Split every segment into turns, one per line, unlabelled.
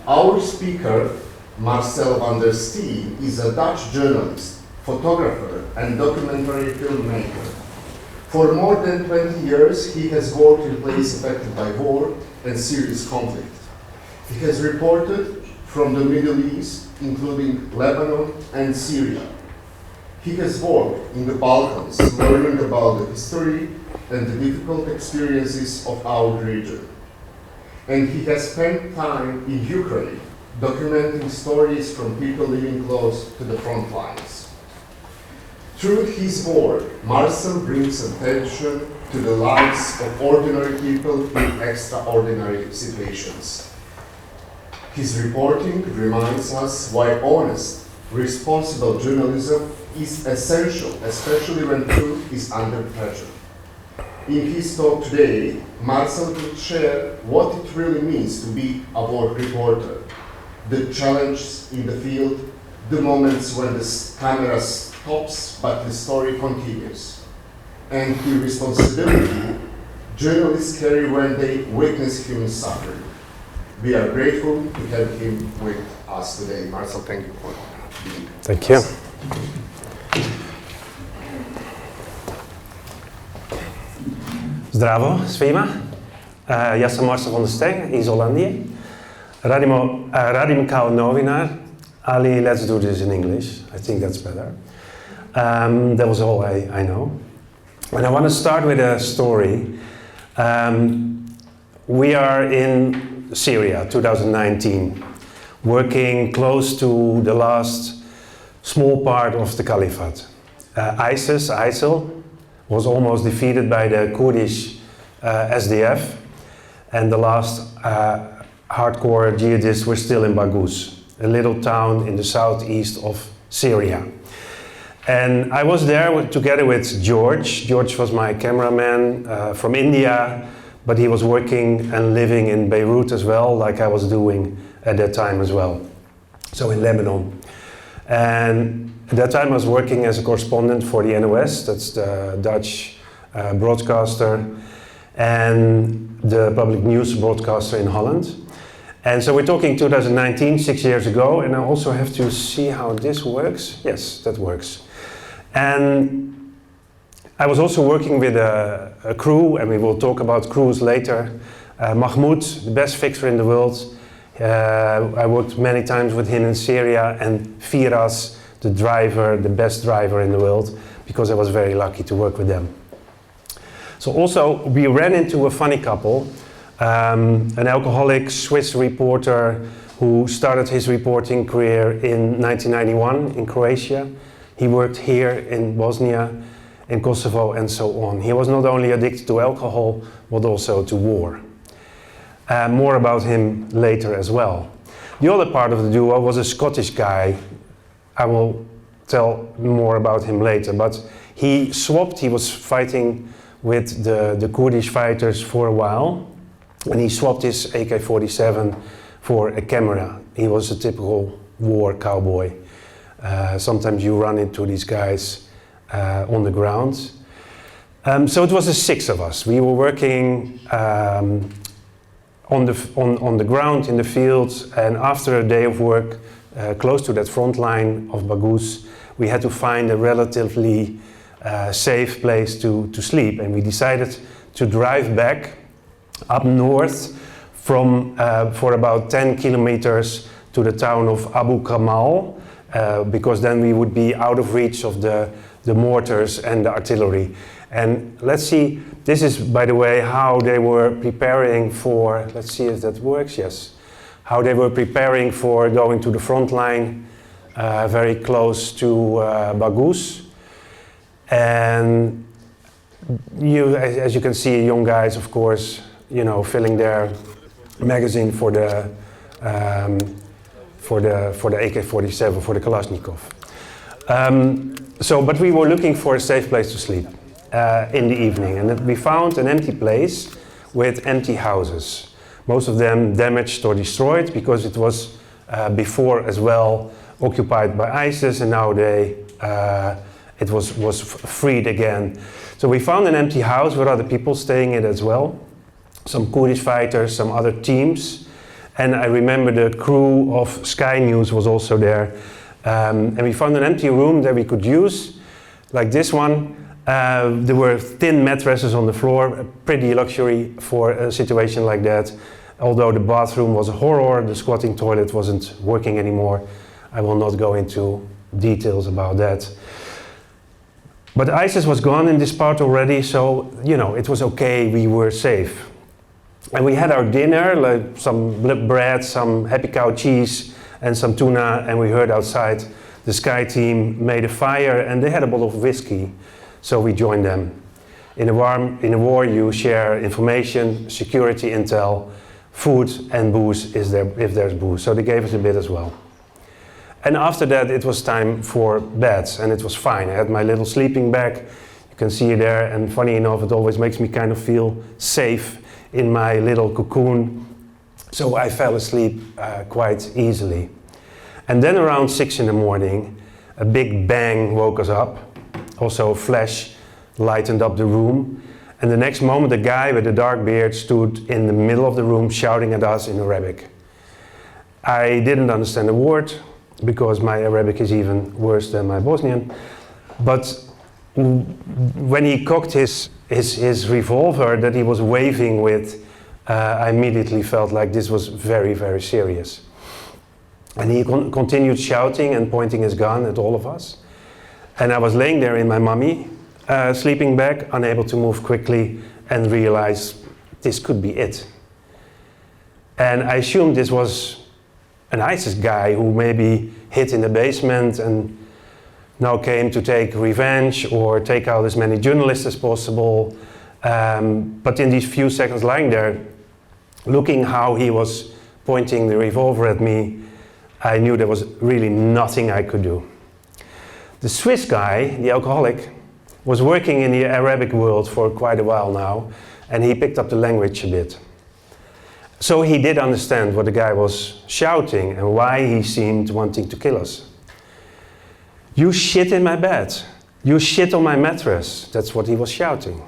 Our speaker, Marcel Steen, is a Dutch journalist, photographer, and documentary filmmaker. For more than 20 years, he has worked in places affected by war and serious conflict. He has reported from the Middle East, including Lebanon and Syria. He has worked in the Balkans, learning about the history and the difficult experiences of our region. And he has spent time in Ukraine, documenting stories from people living close to the front lines. Through his work, Marcel brings attention to the lives of ordinary people in extraordinary situations. His reporting reminds us why honest, responsible journalism is essential, especially when truth is under pressure. In his talk today, Marcel will share what it really means to be a war reporter, the challenges in the field, the moments when the camera stops but the story continues, and the responsibility journalists carry when they witness human suffering. We are grateful to have him with us today. Marcel, thank you for being with us.
Thank you. Zdravo svima, ja sam Marcel van der Steg iz Holandije. Radim kao novinar, ali let's do this in English. I think that's better. That was all I know. And I want to start with a story. We are in Syria, 2019, working close to the last small part of the caliphate. ISIL, was almost defeated by the Kurdish SDF, and the last hardcore jihadists were still in Baghouz, a little town in the southeast of Syria. And I was there together with George. George was my cameraman from India, but he was working and living in Beirut as well, like I was doing at that time as well, so in Lebanon. And at that time I was working as a correspondent for the NOS, that's the Dutch broadcaster, and the public news broadcaster in Holland. And so we're talking 2019, 6 years ago, and I also have to see how this works. Yes, that works. And I was also working with a crew, and we will talk about crews later. Mahmoud, the best fixer in the world. I worked many times with him in Syria, and Firas, the driver, the best driver in the world, because I was very lucky to work with them. So also we ran into a funny couple, an alcoholic Swiss reporter who started his reporting career in 1991 in Croatia. He worked here in Bosnia, in Kosovo, and so on. He was not only addicted to alcohol, but also to war. More about him later as well. The other part of the duo was a Scottish guy. I will tell more about him later, but he swapped. He was fighting with the Kurdish fighters for a while, and he swapped his AK-47 for a camera. He was a typical war cowboy. Sometimes you run into these guys on the ground. So it was the 6 of us. We were working on the ground in the fields, and after a day of work close to that front line of Baghouz, we had to find a relatively safe place to sleep, and we decided to drive back up north from for about 10 kilometers to the town of Abu Kamal, because then we would be out of reach of the mortars and the artillery. And let's see, this is, by the way, how they were preparing for, let's see if that works, yes. How they were preparing for going to the front line, very close to Baghouz. And as you can see, young guys, of course, you know, filling their magazine for the AK-47, for the Kalashnikov. But we were looking for a safe place to sleep in the evening, and we found an empty place with empty houses. Most of them damaged or destroyed because it was before as well occupied by ISIS, and now it was freed again. So we found an empty house with other people staying in it as well, some Kurdish fighters, some other teams, And I remember the crew of Sky News was also there. And we found an empty room that we could use, like this one. There were thin mattresses on the floor, pretty luxury for a situation like that. Although the bathroom was a horror, the squatting toilet wasn't working anymore. I will not go into details about that. But ISIS was gone in this part already, so you know, it was okay, we were safe. And we had our dinner, like some bread, some Happy Cow cheese and some tuna, and we heard outside the Sky team made a fire and they had a bottle of whiskey, so we joined them. In a war you share information, security intel, food and booze if there's booze, so they gave us a bit as well. And after that it was time for bed, and it was fine. I had my little sleeping bag, you can see it there, and funny enough it always makes me kind of feel safe in my little cocoon, so I fell asleep quite easily. And then around 6 in the morning, a big bang woke us up. Also a flash lightened up the room, and the next moment a guy with a dark beard stood in the middle of the room shouting at us in Arabic. I didn't understand a word, because my Arabic is even worse than my Bosnian, but when he cocked his revolver that he was waving with, I immediately felt like this was very, very serious. And he continued shouting and pointing his gun at all of us. And I was laying there in my mummy sleeping bag, unable to move quickly, and realized this could be it. And I assumed this was an ISIS guy who maybe hid in the basement and now came to take revenge or take out as many journalists as possible. But in these few seconds lying there, looking how he was pointing the revolver at me, I knew there was really nothing I could do. The Swiss guy, the alcoholic, was working in the Arabic world for quite a while now, and he picked up the language a bit. So he did understand what the guy was shouting and why he seemed wanting to kill us. You shit in my bed. You shit on my mattress. That's what he was shouting.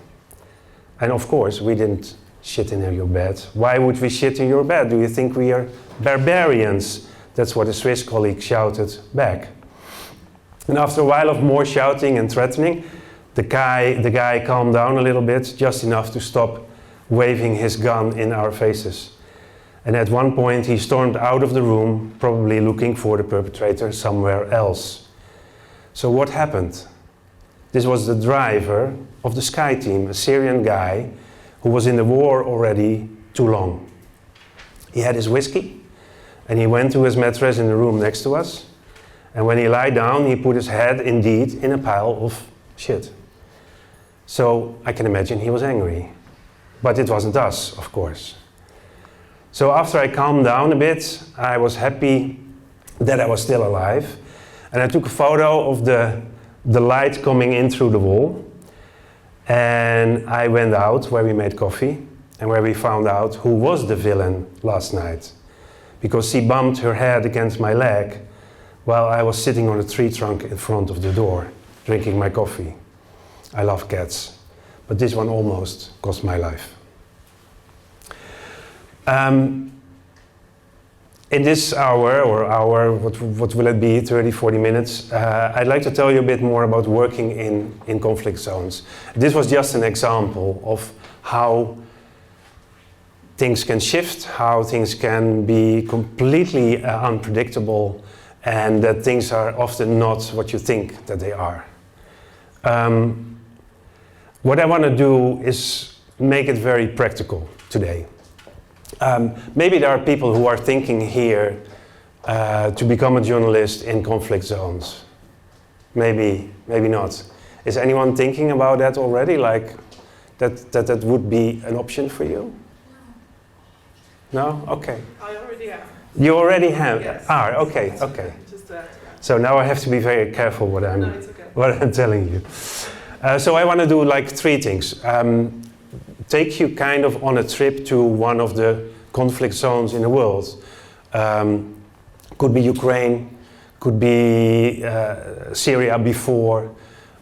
And of course, we didn't shit in your bed. Why would we shit in your bed? Do you think we are barbarians? That's what a Swiss colleague shouted back. And after a while of more shouting and threatening, the guy calmed down a little bit, just enough to stop waving his gun in our faces. And at one point he stormed out of the room, probably looking for the perpetrator somewhere else. So what happened? This was the driver of the Sky team, a Syrian guy who was in the war already too long. He had his whiskey and he went to his mattress in the room next to us, and when he lied down he put his head indeed in a pile of shit. So I can imagine he was angry, but it wasn't us, of course. So after I calmed down a bit, I was happy that I was still alive, and I took a photo of the light coming in through the wall, and I went out where we made coffee and where we found out who was the villain last night, because she bumped her head against my leg while I was sitting on a tree trunk in front of the door drinking my coffee. I love cats, but this one almost cost my life. In this hour, what will it be, 30, 40 minutes, I'd like to tell you a bit more about working in conflict zones. This was just an example of how things can shift, how things can be completely unpredictable, and that things are often not what you think that they are. What I want to do is make it very practical today. Maybe there are people who are thinking here to become a journalist in conflict zones. Maybe not. Is anyone thinking about that already? Like that would be an option for you? No? Okay.
I already have.
You already have?
Yes.
Okay.
Just that.
So now I have to be very careful what I'm
No, it's okay.
what I'm telling you. So I want to do like three things. Take you kind of on a trip to one of the conflict zones in the world. Could be Ukraine, could be Syria before,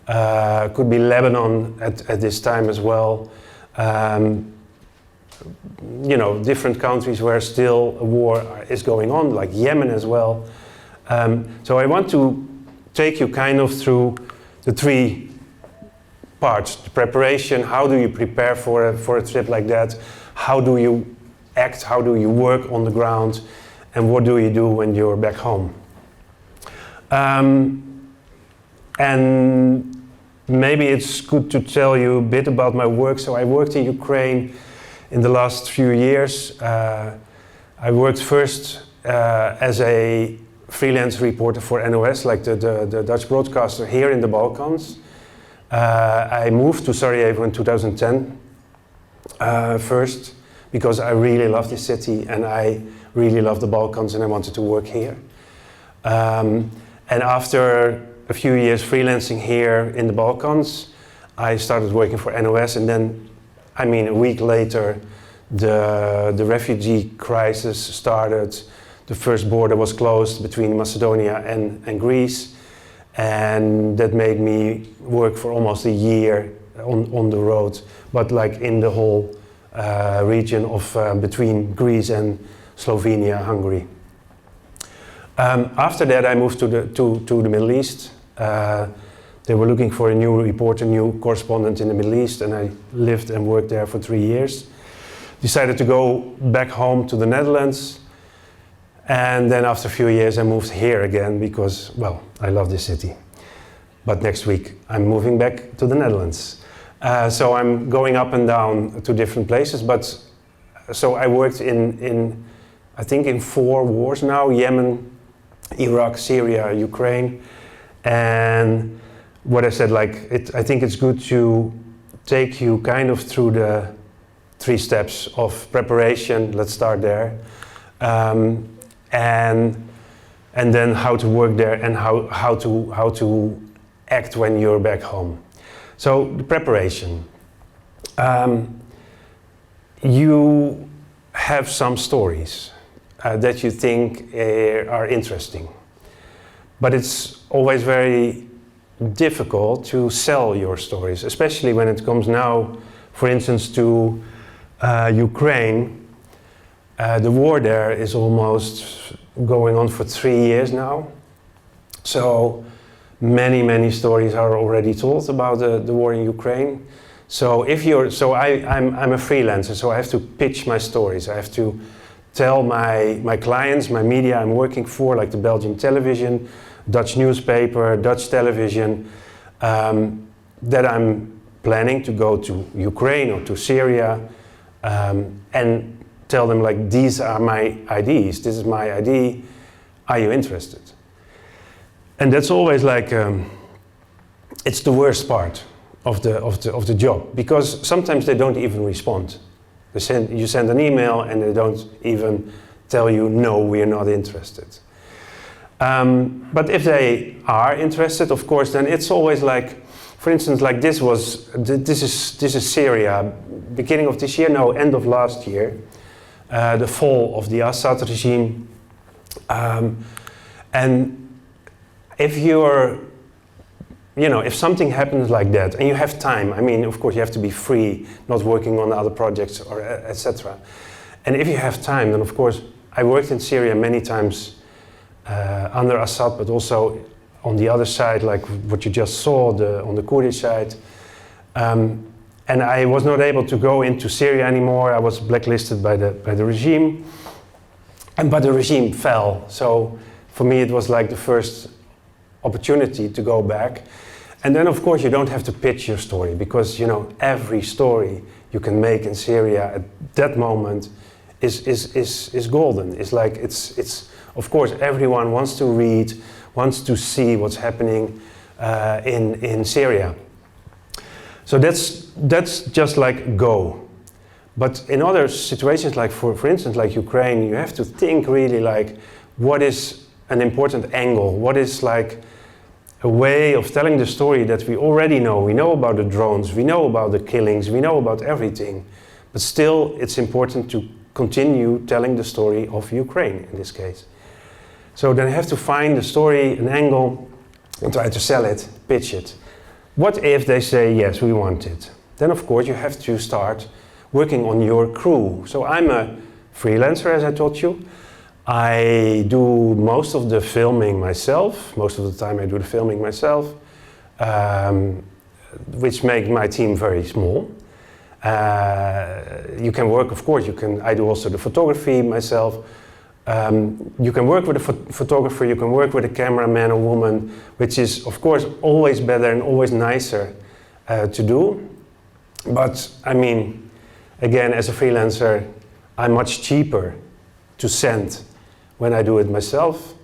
could be Lebanon at this time as well. you know, different countries where still a war is going on, like Yemen as well. So I want to take you kind of through the three parts: the preparation, how do you prepare for a trip like that, how do you act, how do you work on the ground, and what do you do when you're back home. And maybe it's good to tell you a bit about my work. So I worked in Ukraine in the last few years. I worked first as a freelance reporter for NOS, like the Dutch broadcaster here in the Balkans. I moved to Sarajevo in 2010 first, because I really love the city and I really love the Balkans and I wanted to work here. And after a few years freelancing here in the Balkans, I started working for NOS, and then, I mean, a week later, the refugee crisis started. The first border was closed between Macedonia and Greece, and that made me work for almost a year on the road, but like in the whole region of between Greece and Slovenia, Hungary. After that, I moved to the Middle East. They were looking for a new reporter, new correspondent in the Middle East, and I lived and worked there for 3 years. Decided to go back home to the Netherlands, and then after a few years I moved here again because, well, I love this city. But next week I'm moving back to the Netherlands. So I'm going up and down to different places, but so I worked in I think in 4 wars now: Yemen, Iraq, Syria, Ukraine. And what I said, like, I think it's good to take you kind of through the 3 steps of preparation. Let's start there, and then how to work there and how to act when you're back home. So the preparation. You have some stories that you think are interesting, but it's always very difficult to sell your stories, especially when it comes now, for instance, to Ukraine. The war there is almost going on for 3 years now. So many stories are already told about the war in Ukraine. So I'm a freelancer, so I have to pitch my stories. I have to tell my clients, my media I'm working for, like the Belgian television, Dutch newspaper, Dutch television, that I'm planning to go to Ukraine or to Syria, and tell them, like, these are my ideas, this is my idea, are you interested? And that's always like, it's the worst part of the job, because sometimes they don't even respond. You send an email and they don't even tell you, no, we are not interested. But if they are interested, of course, then it's always like, for instance, like this is Syria, beginning of this year, no, end of last year, the fall of the Assad regime. And if if something happens like that and you have time, I mean, of course you have to be free, not working on other projects or etc. And if you have time, then of course, I worked in Syria many times under Assad, but also on the other side, like what you just saw, on the Kurdish side. And I was not able to go into Syria anymore. I was blacklisted by the regime. But the regime fell. So for me, it was like the first opportunity to go back. And then, of course, you don't have to pitch your story, because, every story you can make in Syria at that moment is golden. It's like, it's of course, everyone wants to read, wants to see what's happening in Syria. So that's just like go. But in other situations, like for instance, like Ukraine, you have to think really like, what is an important angle? What is like a way of telling the story that we already know? We know about the drones, we know about the killings, we know about everything. But still, it's important to continue telling the story of Ukraine in this case. So then you have to find the story, an angle, and try to sell it, pitch it. What if they say, yes, we want it? Then of course you have to start working on your crew. So I'm a freelancer, as I told you. I do most of the filming myself. Most of the time I do the filming myself, which makes my team very small. You can work, of course, I do also the photography myself. You can work with a photographer, you can work with a cameraman or woman, which is, of course, always better and always nicer to do. But, I mean, again, as a freelancer, I'm much cheaper to send when I do it myself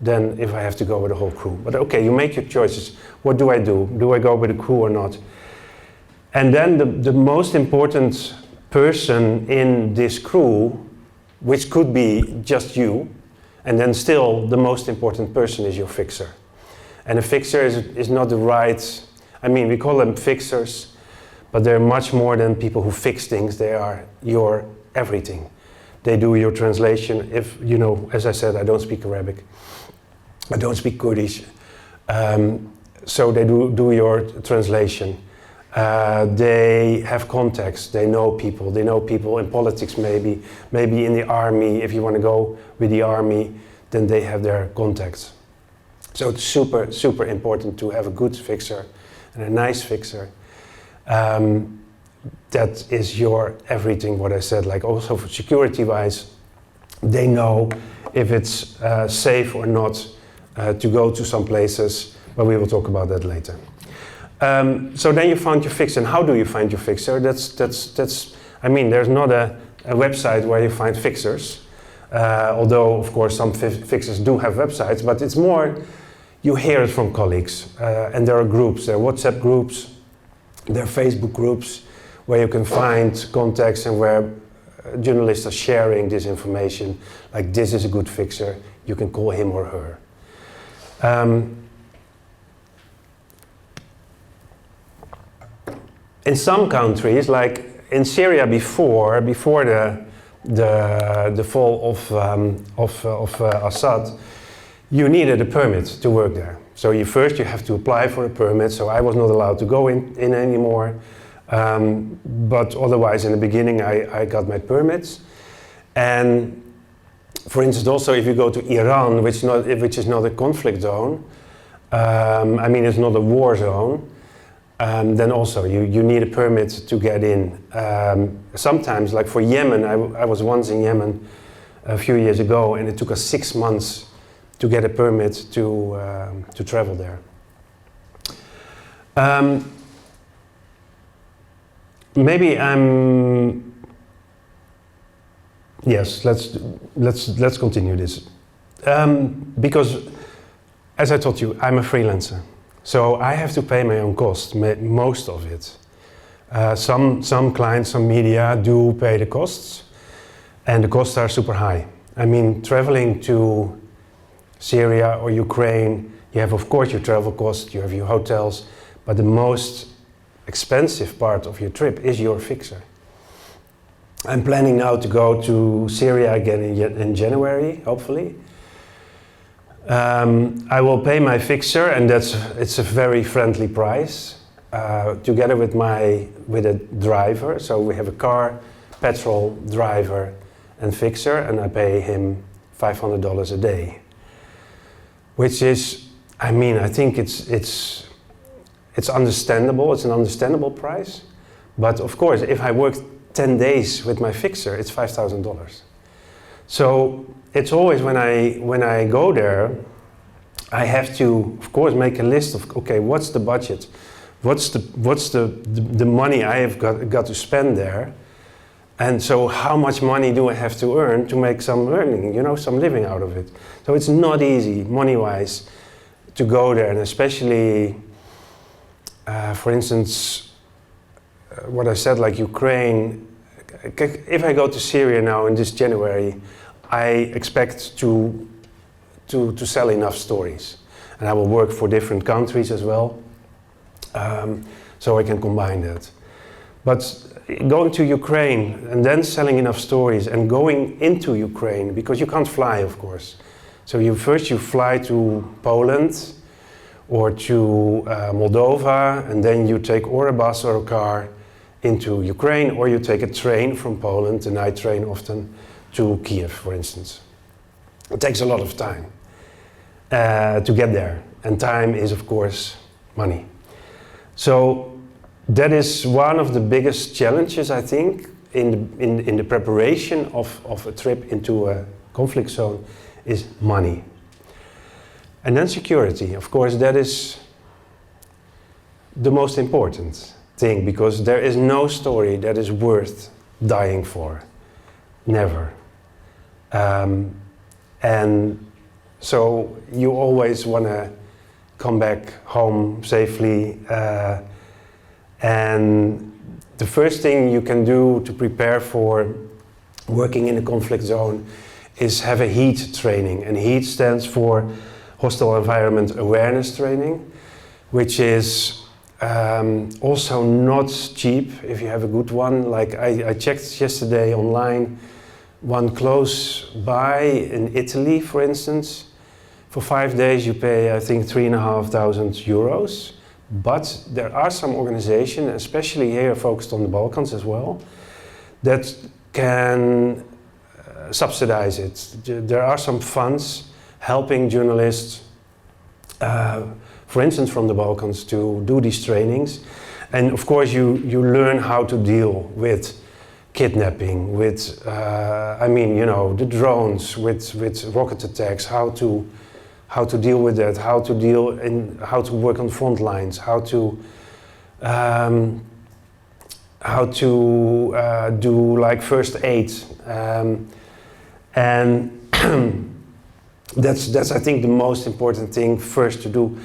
than if I have to go with a whole crew. But okay, you make your choices. What do I do? Do I go with a crew or not? And then the most important person in this crew, which could be just you, and then still the most important person is your fixer. And a fixer is not the right, I mean, we call them fixers, but they're much more than people who fix things. They are your everything. They do your translation. If, you know, as I said, I don't speak Arabic. I don't speak Kurdish. So they do your translation. They have contacts. They know people in politics maybe in the army. If you want to go with the army, then they have their contacts. So it's super, super important to have a good fixer and a nice fixer. That is your everything, what I said, like also for security-wise, they know if it's safe or not to go to some places, but we will talk about that later. So then you find your fixer, and how do you find your fixer? That's I mean, there's not a website where you find fixers, although of course some fixers do have websites, but it's more, you hear it from colleagues, and there are groups, there are WhatsApp groups, there are Facebook groups, where you can find contacts and where journalists are sharing this information, like this is a good fixer, you can call him or her. In some countries, like in Syria before the fall of Assad, you needed a permit to work there. So you have to apply for a permit, so I was not allowed to go in anymore. But otherwise, in the beginning, I got my permits. And for instance, also if you go to Iran, which is not a conflict zone, I mean, it's not a war zone, then also you need a permit to get in. Sometimes, like for Yemen, I was once in Yemen a few years ago, and it took us 6 months to get a permit to travel there. Maybe yes, let's continue this. Because, as I told you, I'm a freelancer. So I have to pay my own cost, most of it. Some clients, some media do pay the costs, and the costs are super high. I mean, traveling to Syria or Ukraine, you have, of course, your travel costs, you have your hotels, but the most expensive part of your trip is your fixer. I'm planning now to go to Syria again in January, hopefully. I will pay my fixer, and it's a very friendly price, together with a driver. So we have a car, petrol, driver, and fixer, and I pay him $500 a day, which is, I mean, I think it's understandable. It's an understandable price, but of course, if I work 10 days with my fixer, it's $5,000. So it's always when I go there, I have to, of course, make a list of, okay, what's the budget? What's the money I have got to spend there? And so how much money do I have to earn to make some earning, you know, some living out of it? So it's not easy, money-wise, to go there, and especially, for instance, what I said, like Ukraine, if I go to Syria now in this January, I expect to sell enough stories. And I will work for different countries as well, so I can combine that. But going to Ukraine and then selling enough stories and going into Ukraine, because you can't fly, of course. So you fly to Poland or to Moldova, and then you take or a bus or a car into Ukraine, or you take a train from Poland, the night train often, to Kiev, for instance. It takes a lot of time to get there, and time is, of course, money. So that is one of the biggest challenges, I think, in the preparation of a trip into a conflict zone, is money. And then security, of course, that is the most important thing, because there is no story that is worth dying for. Never. And so you always want to come back home safely, and the first thing you can do to prepare for working in a conflict zone is have a HEAT training, and HEAT stands for Hostile Environment Awareness Training, which is also not cheap if you have a good one. Like I checked yesterday online, one close by in Italy, for instance. For 5 days you pay, I think, 3,500 euros. But there are some organizations, especially here focused on the Balkans as well, that can subsidize it. There are some funds helping journalists, for instance from the Balkans, to do these trainings. And of course you learn how to deal with kidnapping, with, the drones, with rocket attacks, how to deal with that, how to work on front lines, how to do like first aid, and that's I think the most important thing first to do.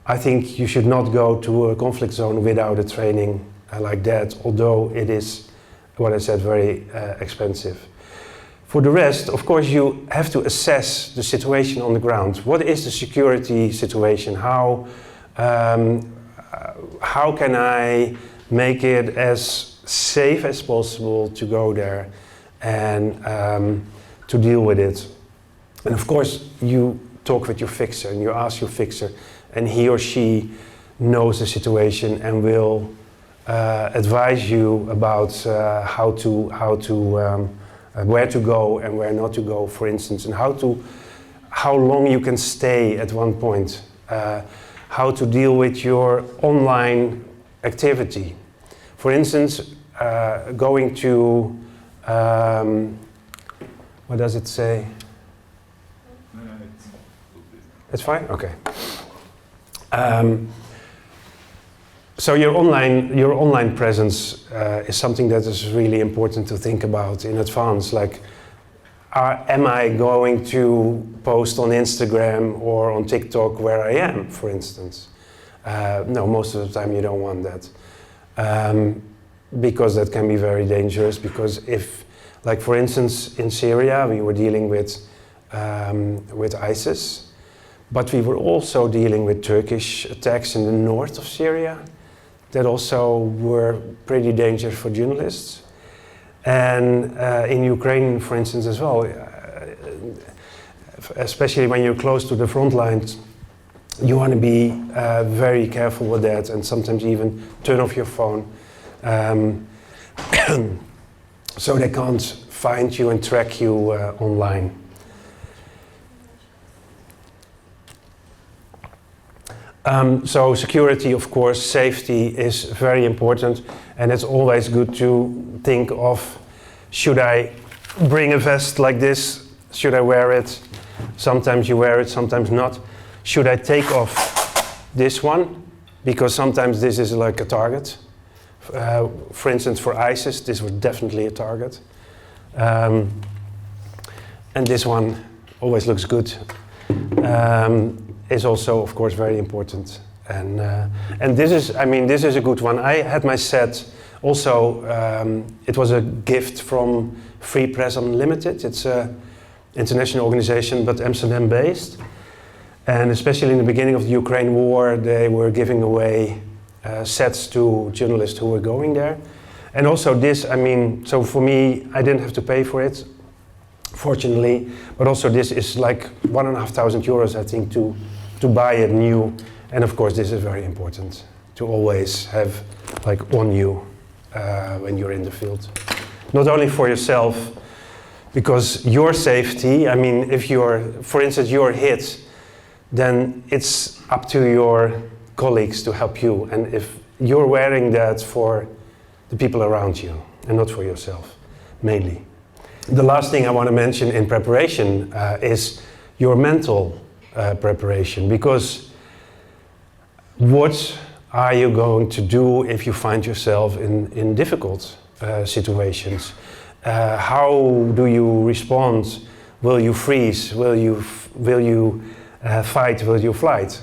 I think you should not go to a conflict zone without a training like that, although it is, what I said, very expensive. For the rest, of course, you have to assess the situation on the ground. What is the security situation? How can I make it as safe as possible to go there and to deal with it? And of course, you talk with your fixer and you ask your fixer, and he or she knows the situation and will advise you about where to go and where not to go, for instance, and how long you can stay at one point, how to deal with your online activity. For instance, going to, what does it say? It's fine? Okay. So your online presence is something that is really important to think about in advance. Like, am I going to post on Instagram or on TikTok where I am, for instance? No, most of the time you don't want that, because that can be very dangerous. Because if, like for instance, in Syria, we were dealing with ISIS, but we were also dealing with Turkish attacks in the north of Syria that also were pretty dangerous for journalists. And in Ukraine, for instance, as well, especially when you're close to the front lines, you want to be very careful with that, and sometimes even turn off your phone so they can't find you and track you online. So security, of course, safety is very important, and it's always good to think of, should I bring a vest like this? Should I wear it? Sometimes you wear it, sometimes not. Should I take off this one? Because sometimes this is like a target. For instance, for ISIS, this was definitely a target. And this one always looks good. Is also, of course, very important, and this is a good one. I had my set also. It was a gift from Free Press Unlimited. It's an international organization, but Amsterdam-based, and especially in the beginning of the Ukraine war, they were giving away sets to journalists who were going there, and also this. So for me, I didn't have to pay for it, fortunately, but also this is like 1,500 euros, I think, to buy it new. And of course this is very important to always have like on you. when you're in the field. Not only for yourself, because your safety, I mean, if for instance, you're hit, then it's up to your colleagues to help you. And if you're wearing that for the people around you and not for yourself, mainly. The last thing I want to mention in preparation is your mental preparation, because what are you going to do if you find yourself in difficult situations? How do you respond? Will you freeze? Will you fight? Will you flight?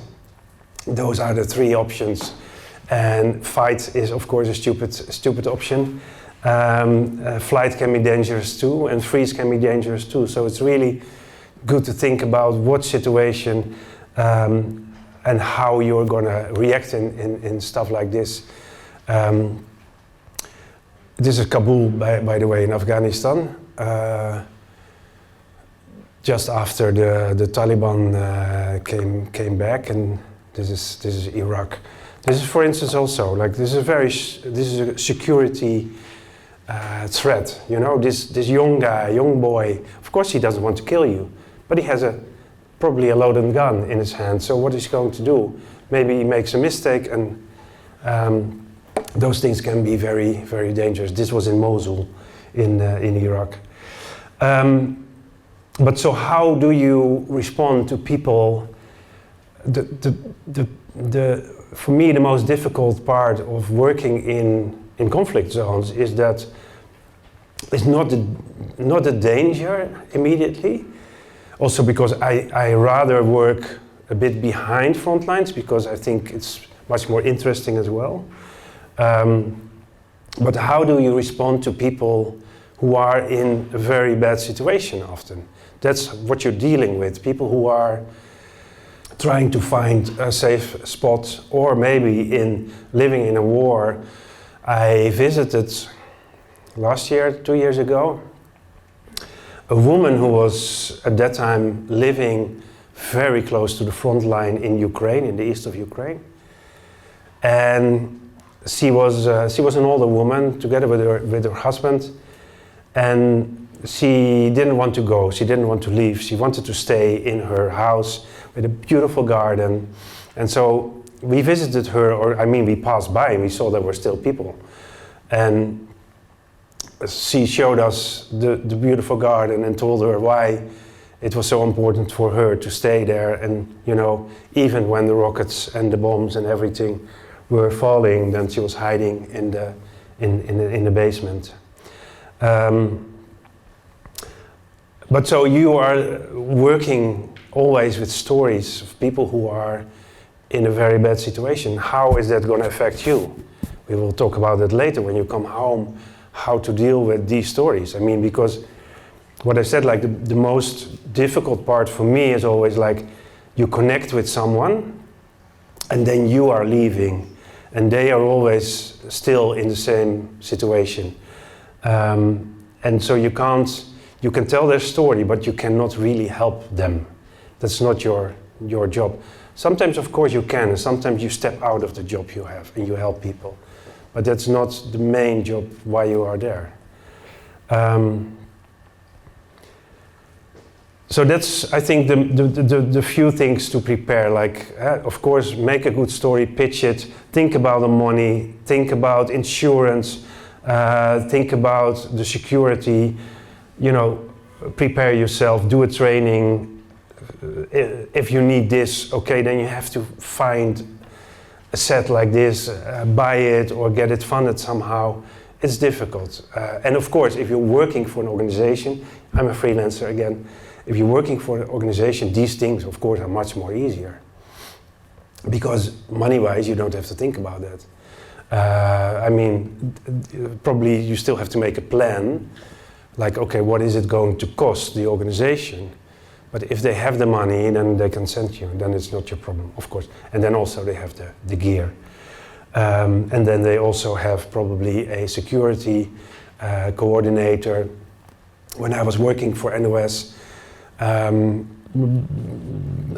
Those are the three options, and fight is of course a stupid option. Flight can be dangerous too, and freeze can be dangerous too. So it's really good to think about what situation and how you're gonna react in stuff like this. This is Kabul, by the way, in Afghanistan. Just after the Taliban came back, and this is Iraq. This is, for instance, also like this is a security threat. You know, this young boy. Of course, he doesn't want to kill you, but he has probably a loaded gun in his hand. So what is he going to do? Maybe he makes a mistake, and those things can be very, very dangerous. This was in Mosul, in Iraq. But so how do you respond to people? For me, the most difficult part of working in conflict zones is that it's not the danger immediately. Also because I rather work a bit behind front lines, because I think it's much more interesting as well. But how do you respond to people who are in a very bad situation often? That's what you're dealing with, people who are trying to find a safe spot, or maybe living in a war. I visited last year, 2 years ago, a woman who was at that time living very close to the front line in Ukraine, in the east of Ukraine. And she was an older woman together with her husband, and she didn't want to go, she didn't want to leave, she wanted to stay in her house with a beautiful garden. And so we visited her, we passed by and we saw there were still people. And she showed us the beautiful garden and told her why it was so important for her to stay there. And you know, even when the rockets and the bombs and everything were falling, then she was hiding in the basement. But so you are working always with stories of people who are in a very bad situation. How is that going to affect you? We will talk about that later when you come home, how to deal with these stories. I mean, because what I said, like the most difficult part for me is always like you connect with someone and then you are leaving and they are always still in the same situation. And so you can tell their story, but you cannot really help them. That's not your job. Sometimes, of course, you can, and sometimes you step out of the job you have and you help people. But that's not the main job why you are there. So that's, I think, the few things to prepare. Like, of course, make a good story, pitch it, think about the money, think about insurance, think about the security, you know, prepare yourself, do a training. If you need this, okay, then you have to find a set like this, buy it or get it funded somehow. It's difficult. And of course, if you're working for an organization, I'm a freelancer again, if you're working for an organization, these things, of course, are much more easier. Because money-wise, you don't have to think about that. Probably you still have to make a plan, like, okay, what is it going to cost the organization? But if they have the money, then they can send you, then it's not your problem, of course. And then also they have the gear. And then they also have probably a security coordinator. When I was working for NOS, I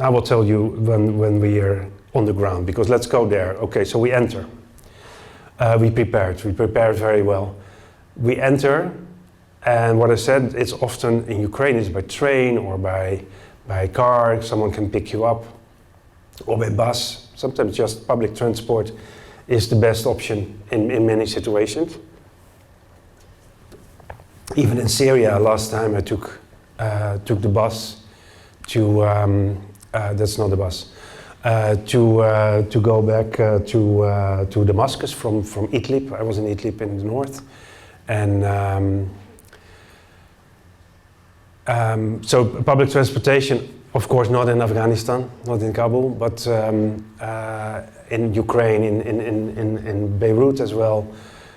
will tell you when we are on the ground, because let's go there. Okay, so we enter. We prepared very well. We enter, and what I said, it's often in Ukraine is by train or by car, someone can pick you up, or by bus. Sometimes just public transport is the best option in many situations. Even in Syria, last time I took the bus to, that's not the bus, to go back to Damascus from Idlib. I was in Idlib in the north. And so public transportation, of course, not in Afghanistan, not in Kabul, but in Ukraine, in Beirut as well,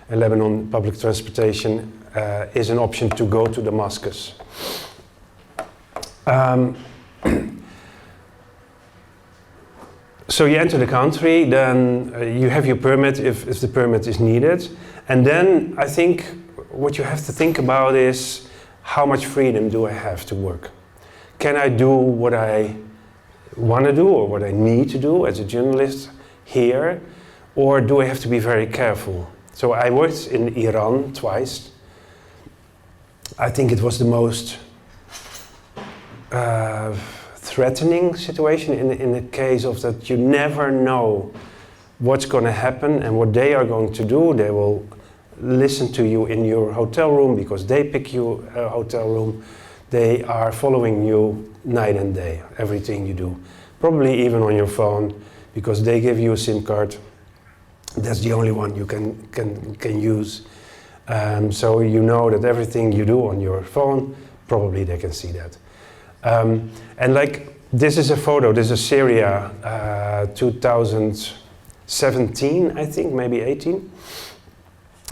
in Lebanon, public transportation is an option to go to Damascus. So you enter the country, then you have your permit if the permit is needed. And then I think what you have to think about is how much freedom do I have to work? Can I do what I want to do or what I need to do as a journalist here? Or do I have to be very careful? So I worked in Iran twice. I think it was the most threatening situation in the case of that you never know what's going to happen and what they are going to do. They will listen to you in your hotel room because they pick you a hotel room. They are following you night and day, everything you do. Probably even on your phone because they give you a SIM card. That's the only one you can use. So you know that everything you do on your phone, probably they can see that. And like, this is a photo, this is Syria, 2017, I think, maybe 18.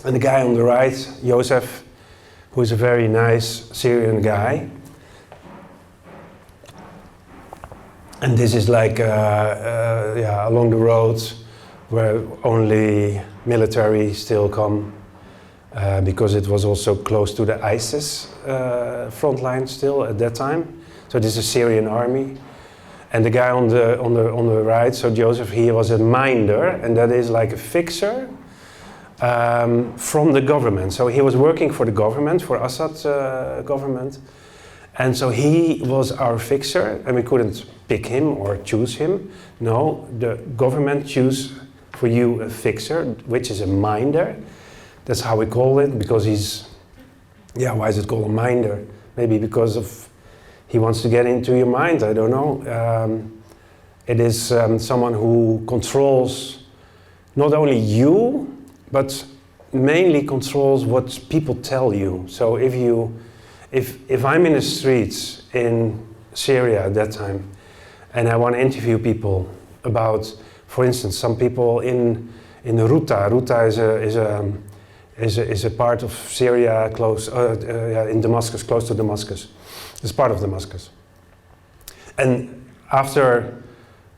And the guy on the right, Joseph, who is a very nice Syrian guy. And this is like, along the roads where only military still come, because it was also close to the ISIS front line still at that time. So this is Syrian army. And the guy on the right, so Joseph, he was a minder, and that is like a fixer from the government. So he was working for the government, for Assad government. And so he was our fixer, and we couldn't pick him or choose him. No, the government choose for you a fixer, which is a minder. That's how we call it, because he's, why is it called a minder? Maybe because of he wants to get into your mind, I don't know. It is someone who controls not only you, but mainly controls what people tell you. So if I'm in the streets in Syria at that time, and I want to interview people about, for instance, some people in Ruta. Ruta is a part of Syria close, in Damascus, close to Damascus. It's part of Damascus. And after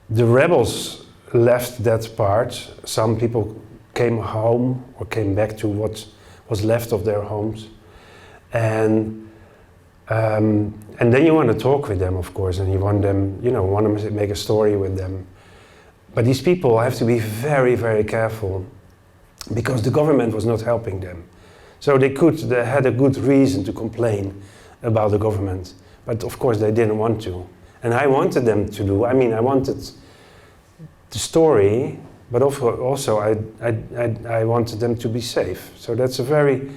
the rebels left that part, some people came home or came back to what was left of their homes. And then you want to talk with them, of course, and you want them, want to make a story with them. But these people have to be very, very careful because the government was not helping them. So they had a good reason to complain about the government, but of course they didn't want to. And I wanted them to do, I wanted the story, but also I wanted them to be safe. So that's a very,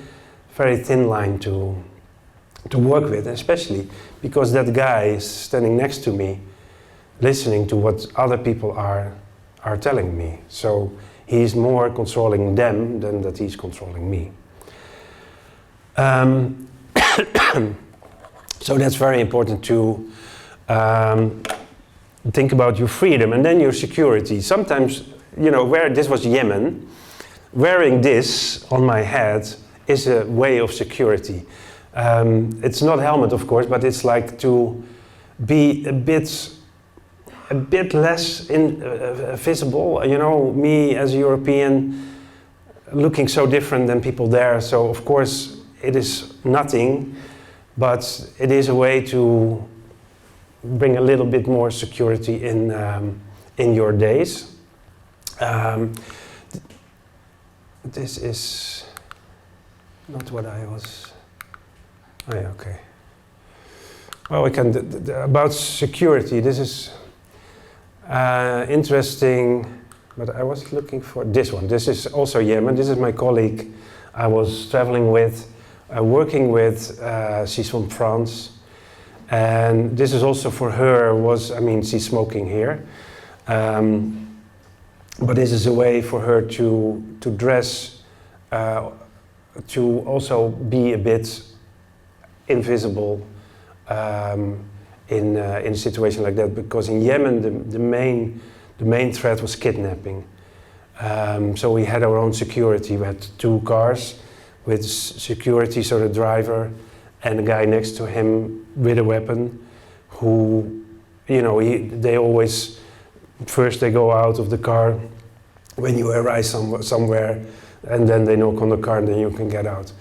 very thin line to work with, especially because that guy is standing next to me, listening to what other people are telling me. So he's more controlling them than that he's controlling me. So that's very important to think about your freedom and then your security. Sometimes, this was Yemen, wearing this on my head is a way of security. It's not helmet, of course, but it's like to be a bit less visible. Me as a European looking so different than people there. So of course it is nothing, but it is a way to bring a little bit more security in your days. this is not what I was. Oh yeah, okay. Well, we can about security. This is interesting, but I was looking for this one. This is also Yemen. This is my colleague I was traveling with, working with. She's from France, and this is also for her. I mean, she's smoking here, but this is a way for her to dress, to also be a bit invisible. In a situation like that, because in Yemen the main threat was kidnapping. So we had our own security. We had 2 cars with security, so the driver and the guy next to him with a weapon. Who, you know, they always first they go out of the car when you arrive somewhere, and then they knock on the car and then you can get out.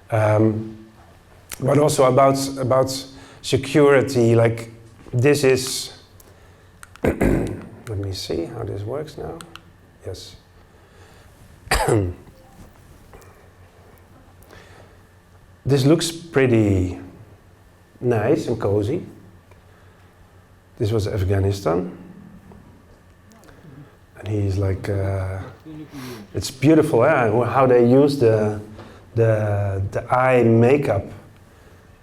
But also about security, like this is, let me see how this works now. Yes. This looks pretty nice and cozy. This was Afghanistan. And he's like, it's beautiful, how they use the eye makeup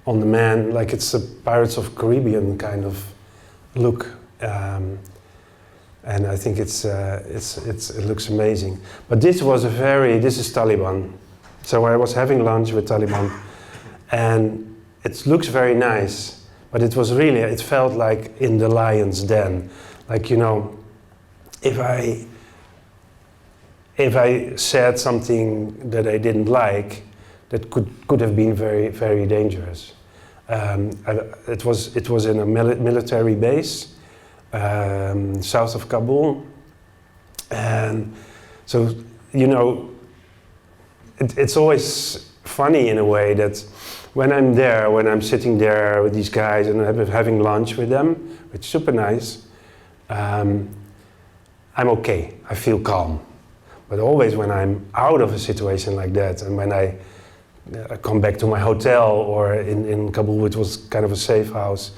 on the man, like it's a Pirates of Caribbean kind of look, and I think it looks amazing. But this is Taliban. So I was having lunch with Taliban, and it looks very nice, but it felt like in the lion's den. Like, you know, if I said something that I didn't like, that could have been very, very dangerous. It was in a military base south of Kabul, and so, you know, it's always funny in a way that when I'm sitting there with these guys and I'm having lunch with them, which is super nice, I'm okay, I feel calm. But always when I'm out of a situation like that, and when I come back to my hotel, or in Kabul, which was kind of a safe house,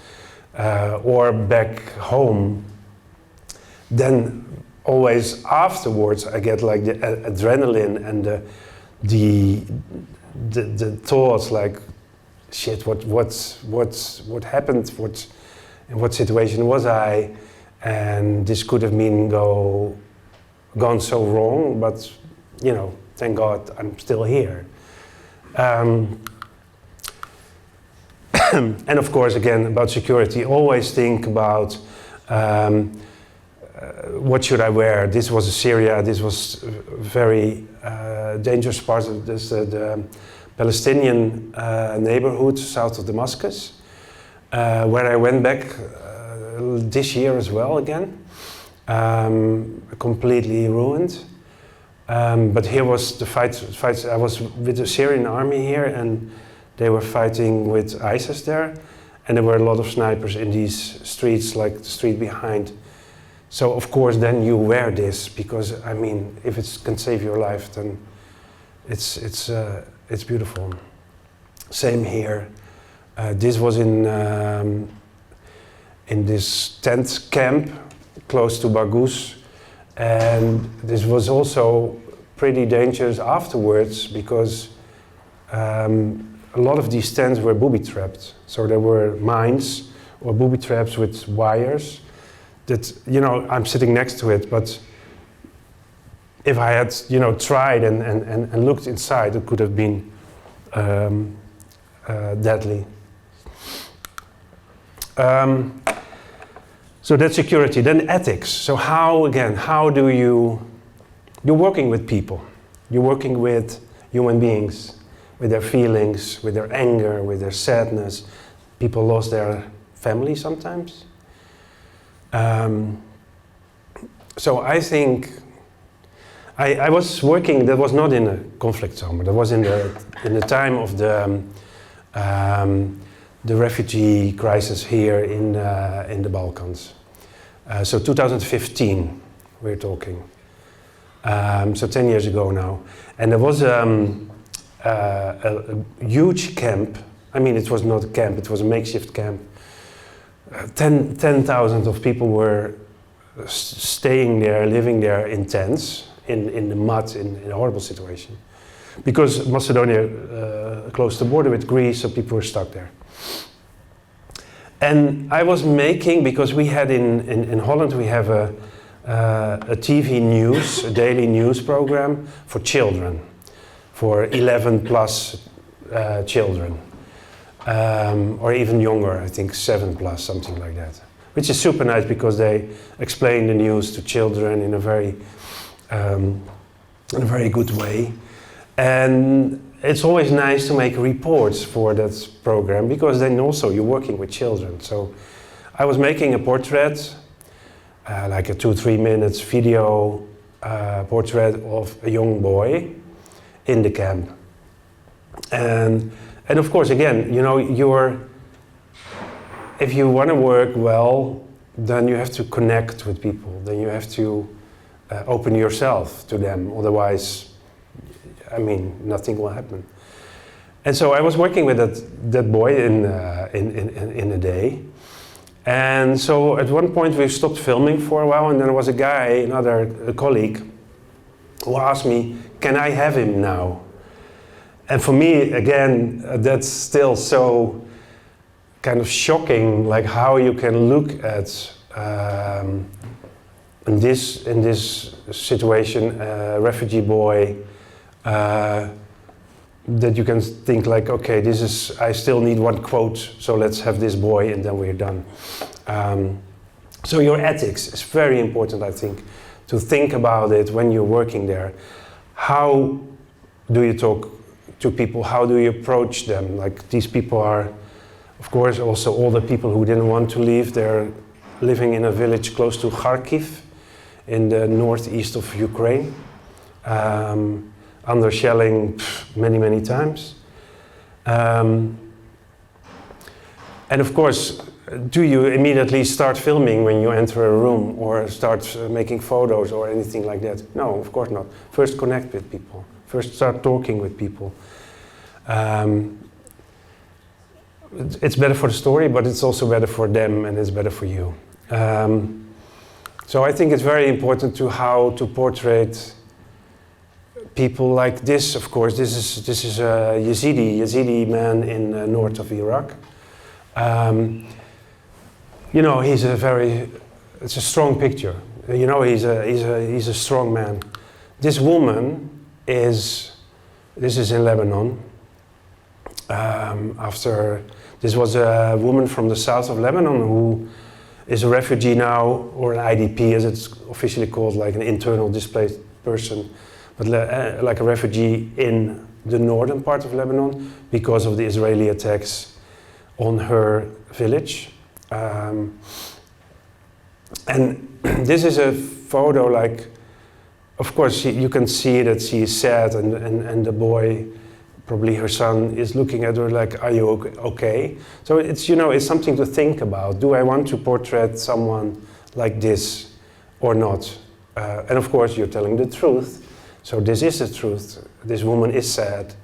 or back home, then always afterwards I get like the adrenaline and the thoughts like, shit, what happened? In what situation was I? And this could have gone so wrong, but you know, thank God I'm still here. And of course, again, about security, always think about what should I wear. This was Syria, this was a very dangerous part of this, the Palestinian neighborhood south of Damascus, where I went back this year as well again, completely ruined. But here was the fights. I was with the Syrian army here, and they were fighting with ISIS there, and there were a lot of snipers in these streets, like the street behind. So of course, then you wear this because, I mean, if it can save your life, then it's beautiful. Same here. This was in this tent camp close to Baghouz. And this was also pretty dangerous afterwards because a lot of these tents were booby-trapped. So there were mines or booby traps with wires that, you know, I'm sitting next to it, but if I had, you know, tried and looked inside, it could have been deadly. So that's security. Then ethics. So how do you're working with people. You're working with human beings, with their feelings, with their anger, with their sadness. People lost their family sometimes. So I think I was working, that was not in a conflict zone, that was in the time of the refugee crisis here in the Balkans. So 2015, we're talking. so 10 years ago now. And there was a huge camp. I mean, it was not a camp, it was a makeshift camp. 10,000 of people were staying there, living there in tents, in the mud, in a horrible situation. Because Macedonia closed the border with Greece, so people were stuck there. And I was making, because we had in Holland, we have a TV news, a daily news program for children, for 11 plus children, or even younger, I think 7 plus, something like that. Which is super nice because they explain the news to children in a very good way. And it's always nice to make reports for that program because then also you're working with children. So I was making a portrait, like a 2-3 minutes video portrait of a young boy in the camp. And of course, again, you know, if you want to work well, then you have to connect with people. Then you have to open yourself to them. Otherwise, I mean, nothing will happen. And so I was working with that boy in a day. And so at one point we stopped filming for a while, and then there was a guy, a colleague, who asked me, "Can I have him now?" And for me, again, that's still so kind of shocking, like how you can look at in this situation, a refugee boy, that you can think like, okay, I still need one quote, so let's have this boy and then we're done. So your ethics is very important, I think, to think about it when you're working there. How do you talk to people? How do you approach them? Like, these people are, of course, also all the people who didn't want to leave. They're living in a village close to Kharkiv in the northeast of Ukraine, under shelling many times. And of course, do you immediately start filming when you enter a room or start making photos or anything like that? No, of course not. First connect with people. First start talking with people. It's better for the story, but it's also better for them and it's better for you. So I think it's very important how to portray people like this. Of course, this is a Yazidi man in north of Iraq. You know, it's a strong picture. You know, he's a strong man. This woman this is in Lebanon. This was a woman from the south of Lebanon who is a refugee now, or an IDP as it's officially called, like an internal displaced person, but like a refugee in the northern part of Lebanon because of the Israeli attacks on her village. And this is a photo, like, of course you can see that she is sad, and the boy, probably her son, is looking at her like, "Are you okay?" So it's, you know, it's something to think about. Do I want to portray someone like this or not? And of course you're telling the truth. So this is the truth. This woman is sad.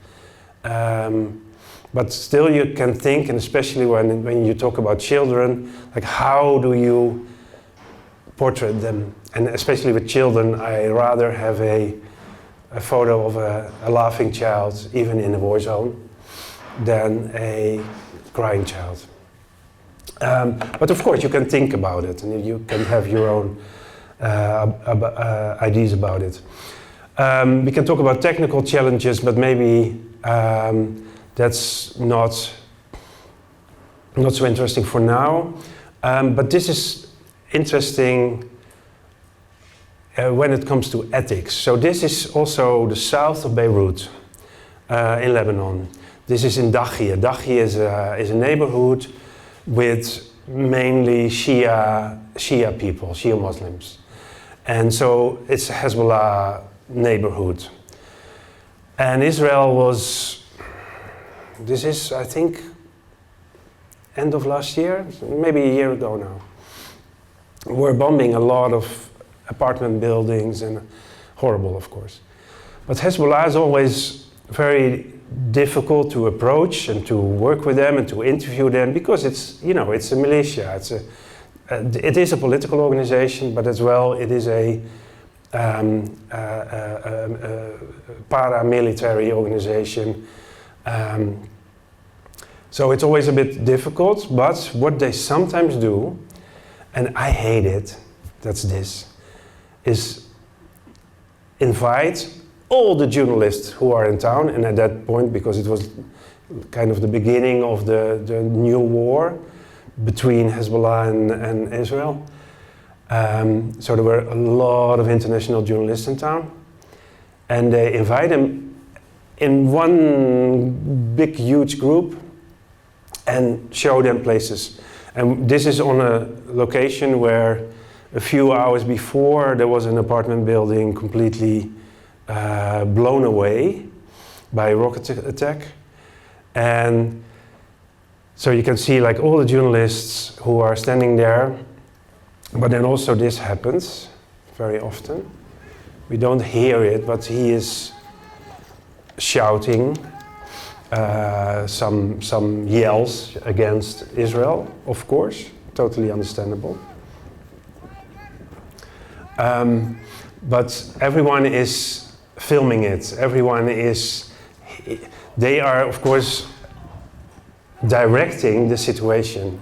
But still you can think, and especially when you talk about children, like, how do you portray them? And especially with children, I rather have a photo of a laughing child, even in a war zone, than a crying child. But of course you can think about it, and you can have your own ideas about it. We can talk about technical challenges, but maybe that's not so interesting for now. But this is interesting when it comes to ethics. So this is also the south of Beirut in Lebanon. This is in Dakhia. Dakhia is a neighborhood with mainly Shia people, Shia Muslims. And so it's a Hezbollah neighborhood. And Israel this is, I think, end of last year, maybe a year ago now. We're bombing a lot of apartment buildings and horrible, of course. But Hezbollah is always very difficult to approach and to work with them and to interview them, because it's, you know, it's a militia. It is a political organization, but as well it is a paramilitary organization. So it's always a bit difficult, but what they sometimes do, and I hate it, that's this, is invite all the journalists who are in town, and at that point, because it was kind of the beginning of the new war between Hezbollah and Israel, so there were a lot of international journalists in town, and they invite them in one big huge group and show them places. And this is on a location where a few hours before there was an apartment building completely blown away by a rocket attack. And so you can see like all the journalists who are standing there, but then also this happens very often. We don't hear it, but he is shouting some yells against Israel, of course, totally understandable. But everyone is filming it. Everyone is, they are of course directing the situation,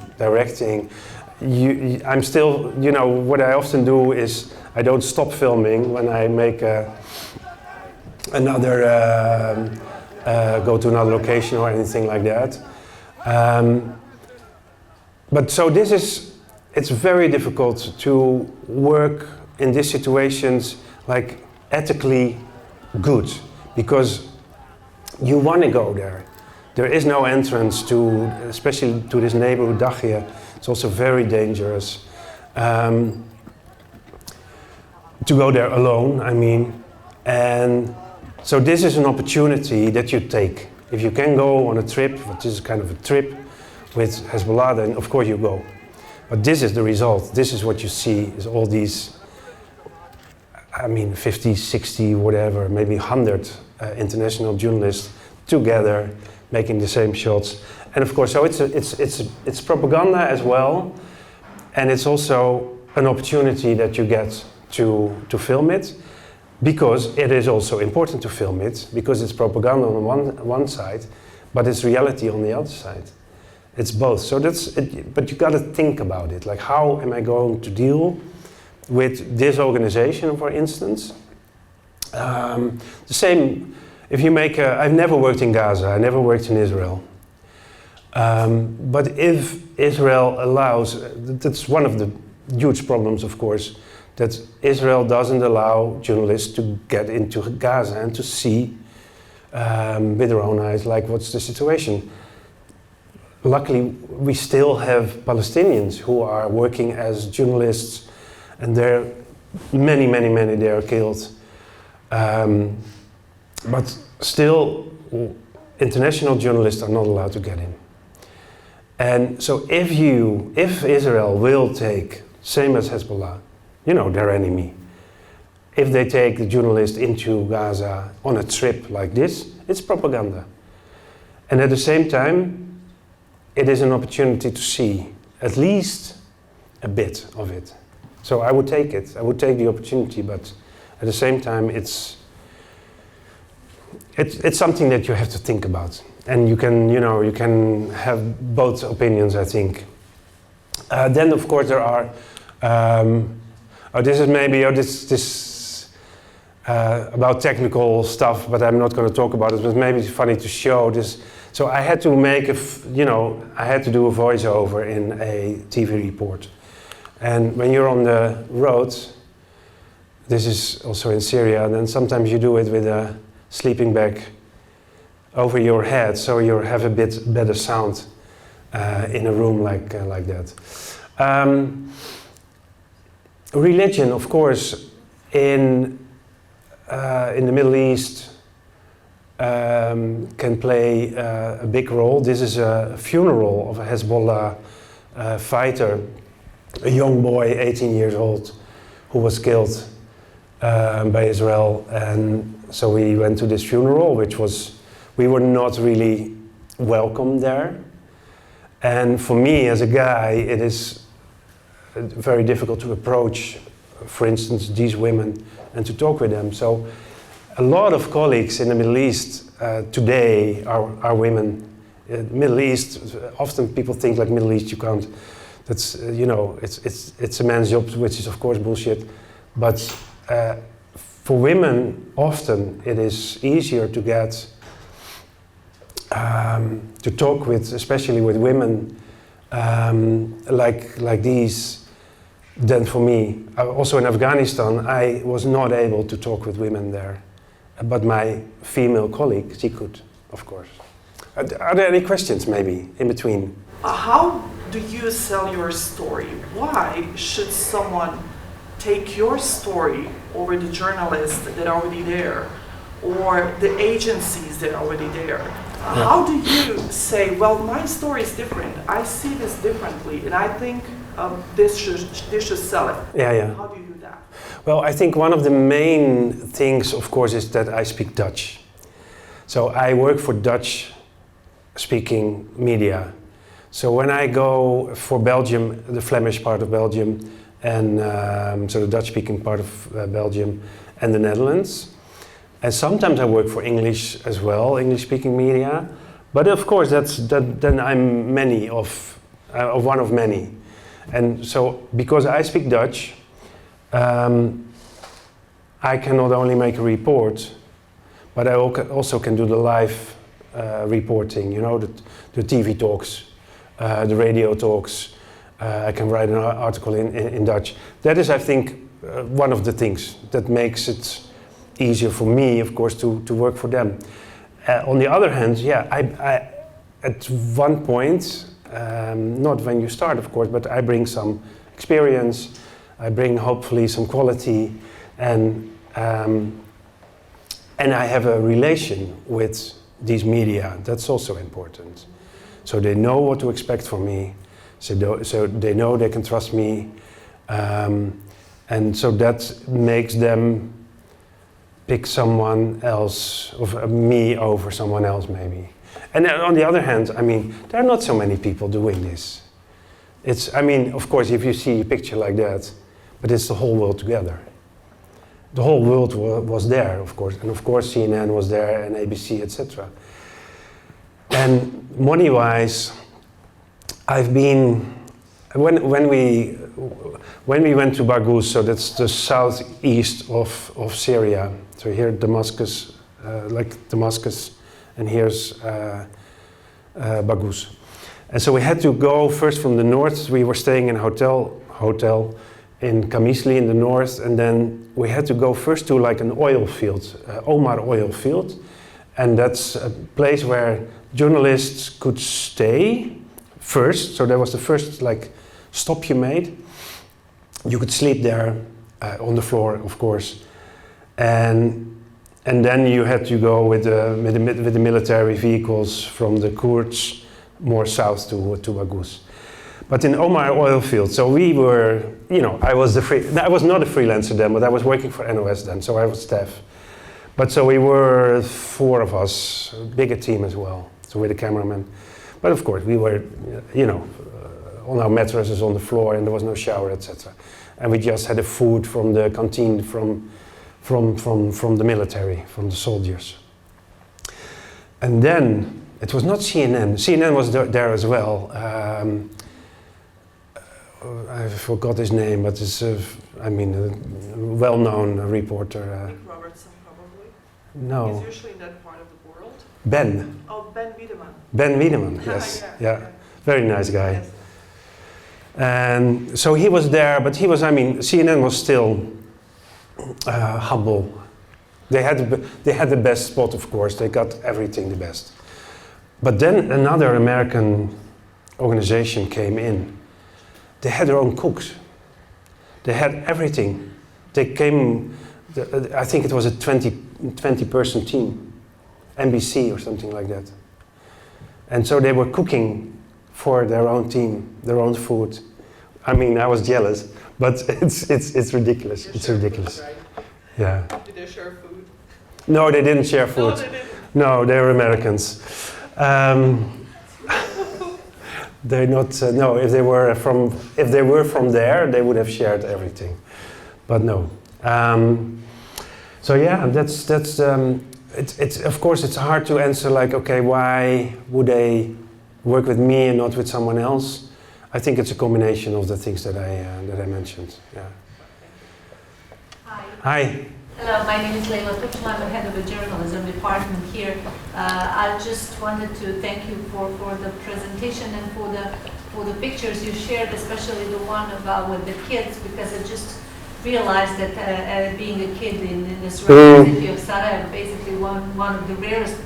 I'm still, you know, what I often do is I don't stop filming when I make another go to another location or anything like that. But so this is, it's very difficult to work in these situations like ethically good, because you want to go there. There is no entrance to, especially to this neighborhood Dachia. It's also very dangerous to go there alone, I mean. And so this is an opportunity that you take. If you can go on a trip, which is kind of a trip with Hezbollah, then of course you go. But this is the result. This is what you see, is all these, I mean, 50, 60, whatever, maybe 100 international journalists together making the same shots. And of course, so it's propaganda as well, and it's also an opportunity that you get to film it, because it is also important to film it, because it's propaganda on one side, but it's reality on the other side. It's both. So that's it, but you got to think about it. Like, how am I going to deal with this organization, for instance? The same. If you make I've never worked in Gaza. I never worked in Israel. But if Israel allows, that's one of the huge problems, of course, that Israel doesn't allow journalists to get into Gaza and to see with their own eyes, like, what's the situation. Luckily, we still have Palestinians who are working as journalists, and there are many they are killed. But still, international journalists are not allowed to get in. And so if Israel will take, same as Hezbollah, you know, their enemy, if they take the journalist into Gaza on a trip like this, it's propaganda. And at the same time, it is an opportunity to see at least a bit of it. So I would take it, I would take the opportunity, but at the same time, it's something that you have to think about. And you can have both opinions, I think. Then, of course, there are, this is maybe, about technical stuff, but I'm not going to talk about it, but maybe it's funny to show this. So I had to make I had to do a voiceover in a TV report. And when you're on the road, this is also in Syria, then sometimes you do it with a sleeping bag over your head, so you have a bit better sound in a room like that. Religion, of course, in the Middle East can play a big role. This is a funeral of a Hezbollah fighter, a young boy, 18 years old, who was killed by Israel, and so we went to this funeral, we were not really welcome there. And for me as a guy, it is very difficult to approach, for instance, these women and to talk with them. So a lot of colleagues in the Middle East today are women. Middle East, often people think like Middle East, you can't, that's, it's a man's job, which is of course bullshit. But for women, often it is easier to get, to talk with, especially with women like these, than for me. Also in Afghanistan, I was not able to talk with women there. But my female colleague, she could, of course. Are there any questions, maybe, in between?
How do you sell your story? Why should someone take your story over the journalists that are already there, or the agencies that are already there? How do you say, well, my story is different, I see this differently, and I think this should sell it?
Yeah.
How do you do that?
Well, I think one of the main things, of course, is that I speak Dutch. So I work for Dutch-speaking media. So when I go for Belgium, the Flemish part of Belgium, and so the Dutch-speaking part of Belgium and the Netherlands, and sometimes I work for English as well, English-speaking media. But of course, then I'm one of many. And so, because I speak Dutch, I can not only make a report, but I also can do the live reporting, the TV talks, the radio talks. I can write an article in Dutch. That is, I think, one of the things that makes it easier for me, of course, to work for them. On the other hand, I at one point, not when you start, of course, but I bring some experience, I bring hopefully some quality, and I have a relation with these media. That's also important. So they know what to expect from me, so they know they can trust me, and so that makes them pick someone else, or me over someone else maybe. And on the other hand, I mean, there are not so many people doing this. Of course, if you see a picture like that, but it's the whole world together. The whole world was there, of course, and of course CNN was there, and ABC, etc. And money-wise, I've been, when we went to Baghouz, so that's the southeast of Syria. So here Damascus, and here's Baghouz. And so we had to go first from the north. We were staying in a hotel in Kamisli in the north, and then we had to go first to like an oil field, Omar oil field, and that's a place where journalists could stay first. So that was the first stop you made. You could sleep there on the floor, of course, and then you had to go with the military vehicles from the Kurds more south to Baghouz. But in Omar oil field, so we were, I was not a freelancer then, but I was working for NOS then, so I was staff. But so we were 4 of us, a bigger team as well, so with a cameraman. But of course, we were, on our mattresses on the floor, and there was no shower, etc. And we just had the food from the canteen from the military, from the soldiers. And then, it was not CNN. CNN was there as well. I forgot his name, but it's a well-known reporter.
Nick Robertson, probably.
No.
He's usually in that part of the world.
Ben.
Oh, Ben Wiedemann.
Ben Wiedemann, yes. Yeah. Very nice guy.
Yes.
And so he was there, but CNN was still humble. They had the best spot, of course. They got everything the best. But then another American organization came in. They had their own cooks. They had everything. They came, I think it was a 20-person team, NBC or something like that. And so they were cooking for their own team, their own food. I was jealous, but it's ridiculous. It's ridiculous. Yeah.
Did they share food?
No, they didn't share food.
No, they didn't.
No, they're Americans. They're not. No, if they were from there, they would have shared everything. But no. So yeah, that's. It's of course it's hard to answer. Like, okay, why would they work with me and not with someone else? I think it's a combination of the things that I mentioned. Yeah.
Hi.
Hi.
Hello, my name is Leila Tuchel. I'm the head of the journalism department here. I just wanted to thank you for the presentation and for the pictures you shared, especially the one about with the kids, because I just realized that being a kid in this city of Sarajevo, basically one of the rarest,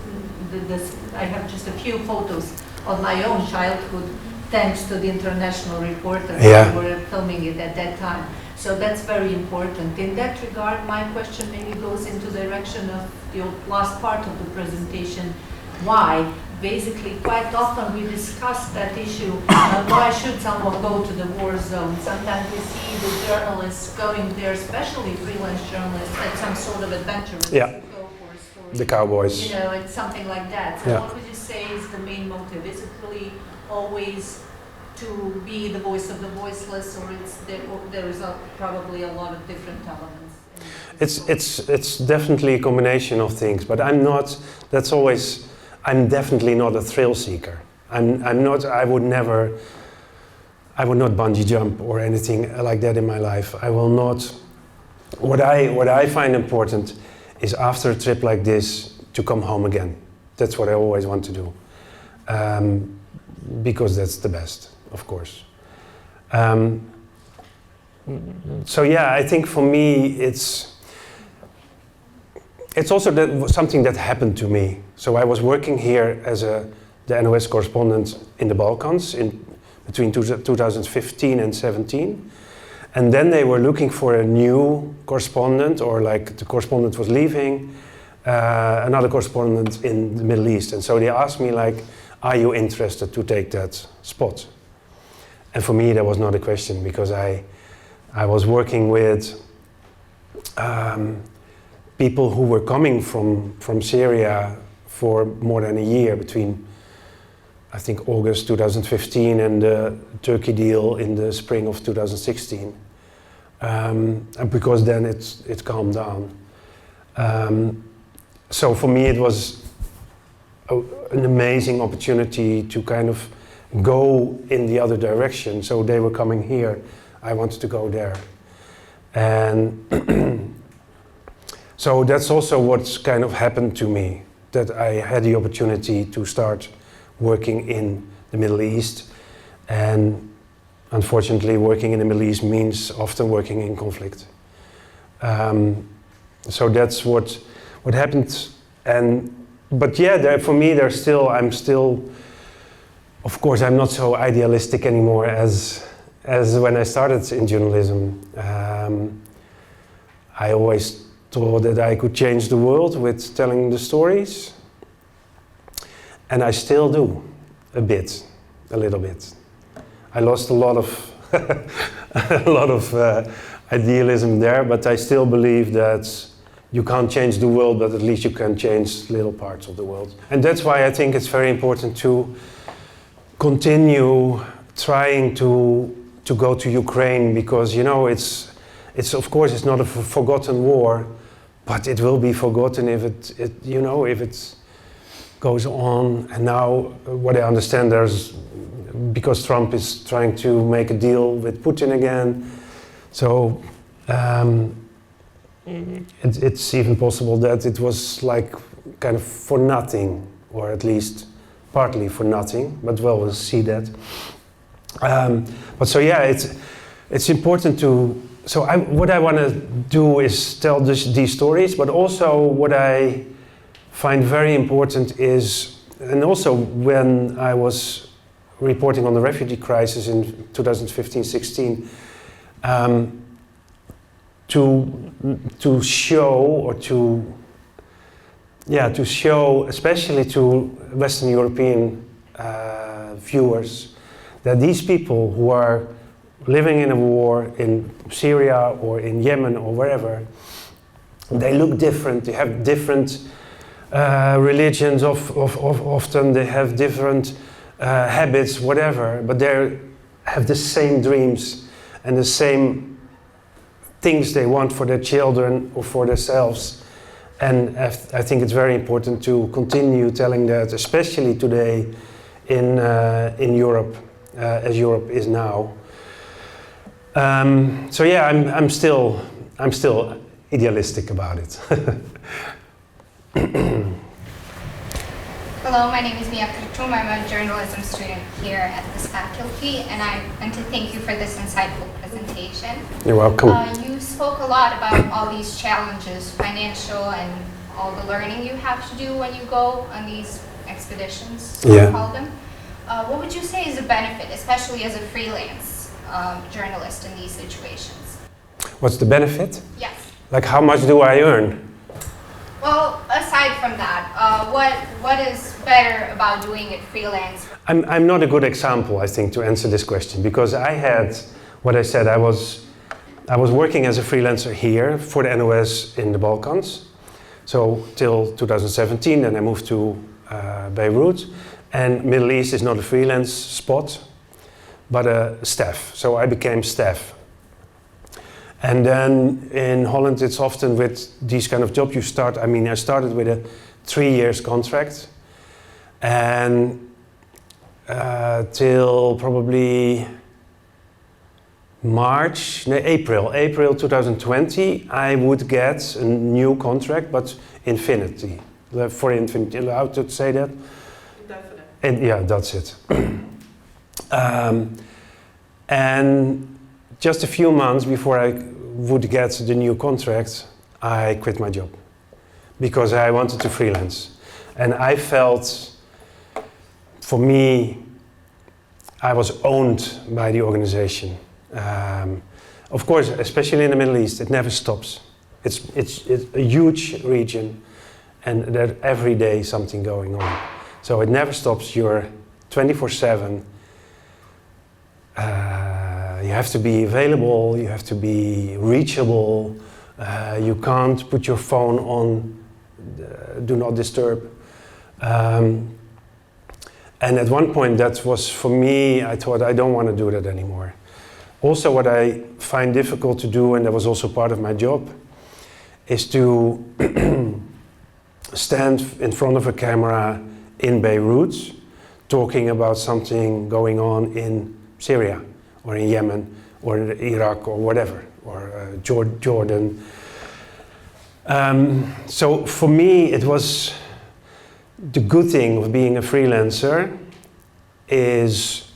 I have just a few photos of my own childhood, thanks to the international reporters who were filming it at that time. So that's very important. In that regard, my question maybe goes into the direction of your last part of the presentation. Why? Basically, quite often we discuss that issue, why should someone go to the war zone? Sometimes we see the journalists going there, especially freelance journalists, at some sort of adventurous
Yeah.
go for a story.
The cowboys.
You know, it's something like that. So
Yeah.
what would you say is the main motive? Is it really always to be the voice of the voiceless, or there is probably a lot of different elements?
It's definitely a combination of things, but I'm definitely not a thrill seeker. I'm not. I would not bungee jump or anything like that in my life. I will not. What I find important is after a trip like this to come home again. That's what I always want to do, because that's the best, of course. So yeah, I think for me it's also something that happened to me. So I was working here as the NOS correspondent in the Balkans between 2015 and 17. And then they were looking for a new correspondent, or like the correspondent was leaving, another correspondent in the Middle East. And so they asked me, like, are you interested to take that spot? And for me that was not a question, because I was working with people who were coming from Syria for more than a year, between I think August 2015 and the Turkey deal in the spring of 2016, and because then it calmed down. So for me it was an amazing opportunity to kind of go in the other direction. So they were coming here, I wanted to go there. And so that's also what's kind of happened to me, that I had the opportunity to start working in the Middle East. And unfortunately, working in the Middle East means often working in conflict. So that's what happened. But yeah, for me, I'm still, of course, I'm not so idealistic anymore as when I started in journalism. I always thought that I could change the world with telling the stories, and I still do, a little bit. I lost a lot of idealism there, but I still believe that you can't change the world, but at least you can change little parts of the world. And that's why I think it's very important to continue trying to go to Ukraine, because it's of course it's not a forgotten war, but it will be forgotten if it goes on. And now what I understand, because Trump is trying to make a deal with Putin again, so it's even possible that it was like kind of for nothing, or at least partly for nothing, but well, we'll see that. But so yeah, it's important to. So what I want to do is tell these stories, but also what I find very important is, and also when I was reporting on the refugee crisis in 2015-16, to show, or to show, especially to Western European viewers, that these people who are living in a war in Syria or in Yemen or wherever, they look different, they have different religions often, they have different habits, whatever, but they have the same dreams and the same things they want for their children or for themselves. And I think it's very important to continue telling that, especially today in Europe, as Europe is now. So yeah, I'm still idealistic about it.
Hello, my name is Mia Kratum. I'm a journalism student here at this faculty, and I want to thank you for this insightful presentation.
You're welcome.
You spoke a lot about all these challenges, financial and all the learning you have to do when you go on these expeditions, so we call them. What would you say is a benefit, especially as a freelance journalist in these situations?
What's the benefit?
Yes.
Like how much do I earn?
Well, aside from that, what is better about doing it freelance?
I'm not a good example, I think, to answer this question, because I had what I said. I was working as a freelancer here for the NOS in the Balkans, so till 2017. Then I moved to Beirut, and Middle East is not a freelance spot, but a staff. So I became staff. And then in Holland, it's often with these kind of jobs you start. I mean, I started with a 3 years contract, and till probably April 2020, I would get a new contract, but infinity, for infinity. Allowed to say that?
Definitely.
And yeah, that's it. And just a few months before I would get the new contract, I quit my job because I wanted to freelance. And I felt, for me, I was owned by the organization. Of course, especially in the Middle East, it never stops. It's a huge region, and there's every day something going on. So it never stops. You're 24/7. You have to be available, you have to be reachable, you can't put your phone on do not disturb. And at one point that was, for me, I thought I don't want to do that anymore. Also what I find difficult to do, and that was also part of my job, is to stand in front of a camera in Beirut talking about something going on in Syria, or in Yemen, or in Iraq, or whatever, or Jordan. So for me, it was the good thing of being a freelancer is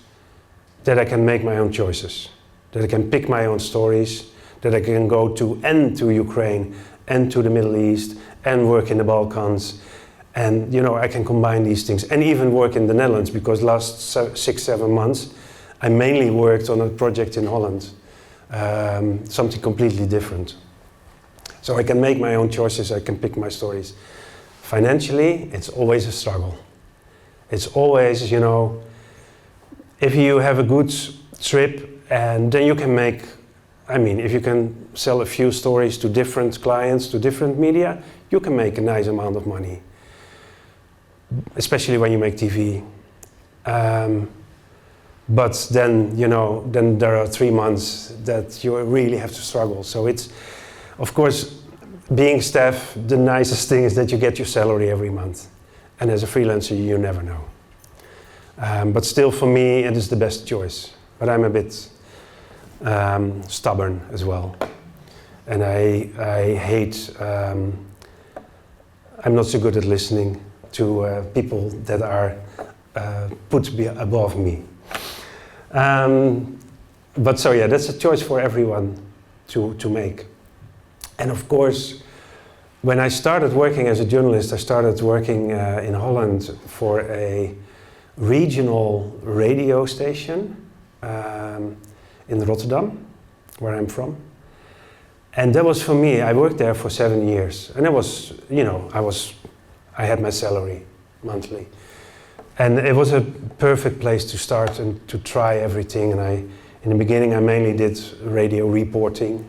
that I can make my own choices, that I can pick my own stories, that I can go to Ukraine and to the Middle East and work in the Balkans, and I can combine these things, and even work in the Netherlands, because last 6-7 months I mainly worked on a project in Holland, something completely different. So I can make my own choices, I can pick my stories. Financially, it's always a struggle. It's always, if you have a good trip, and then you can make, if you can sell a few stories to different clients, to different media, you can make a nice amount of money, especially when you make TV. But then, then there are 3 months that you really have to struggle. So it's, of course, being staff, the nicest thing is that you get your salary every month. And as a freelancer, you never know. But still, for me, it is the best choice. But I'm a bit stubborn as well. And I hate, I'm not so good at listening to people that are put above me. But so yeah, that's a choice for everyone to make. And of course, when I started working as a journalist, I started working in Holland for a regional radio station in Rotterdam, where I'm from. And that was for me, I worked there for 7 years. And it was, I had my salary monthly. And it was a perfect place to start and to try everything. And in the beginning, I mainly did radio reporting.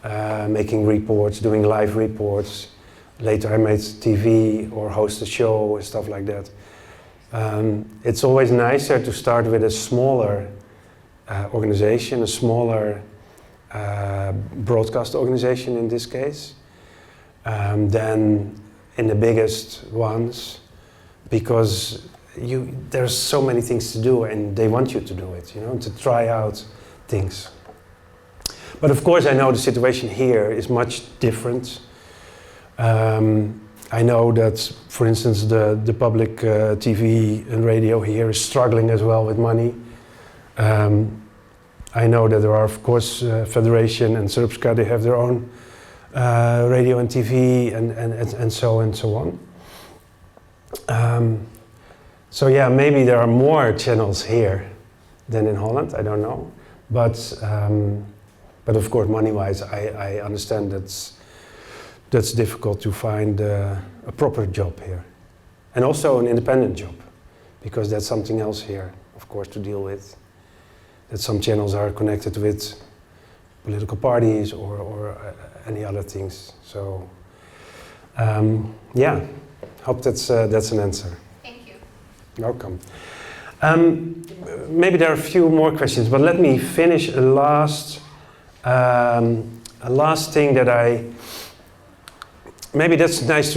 making reports, doing live reports. Later I made TV or host a show and stuff like that. It's always nicer to start with a smaller organization, a smaller broadcast organization in this case, than in the biggest ones, because there's so many things to do and they want you to do it, you know, to try out things. But of course I know the situation here is much different. I know that, for instance, the public TV and radio here is struggling as well with money. I know that there are, of course, Federation and Srpska, they have their own radio and TV and so on. So yeah, maybe there are more channels here than in Holland, I don't know. But of course, money-wise, I understand that's difficult to find a proper job here. And also an independent job, because that's something else here, of course, to deal with. That some channels are connected with political parties or any other things. So, yeah, hope that's an answer.
Thank you.
Welcome. Maybe there are a few more questions, but let me finish a last thing that maybe that's nice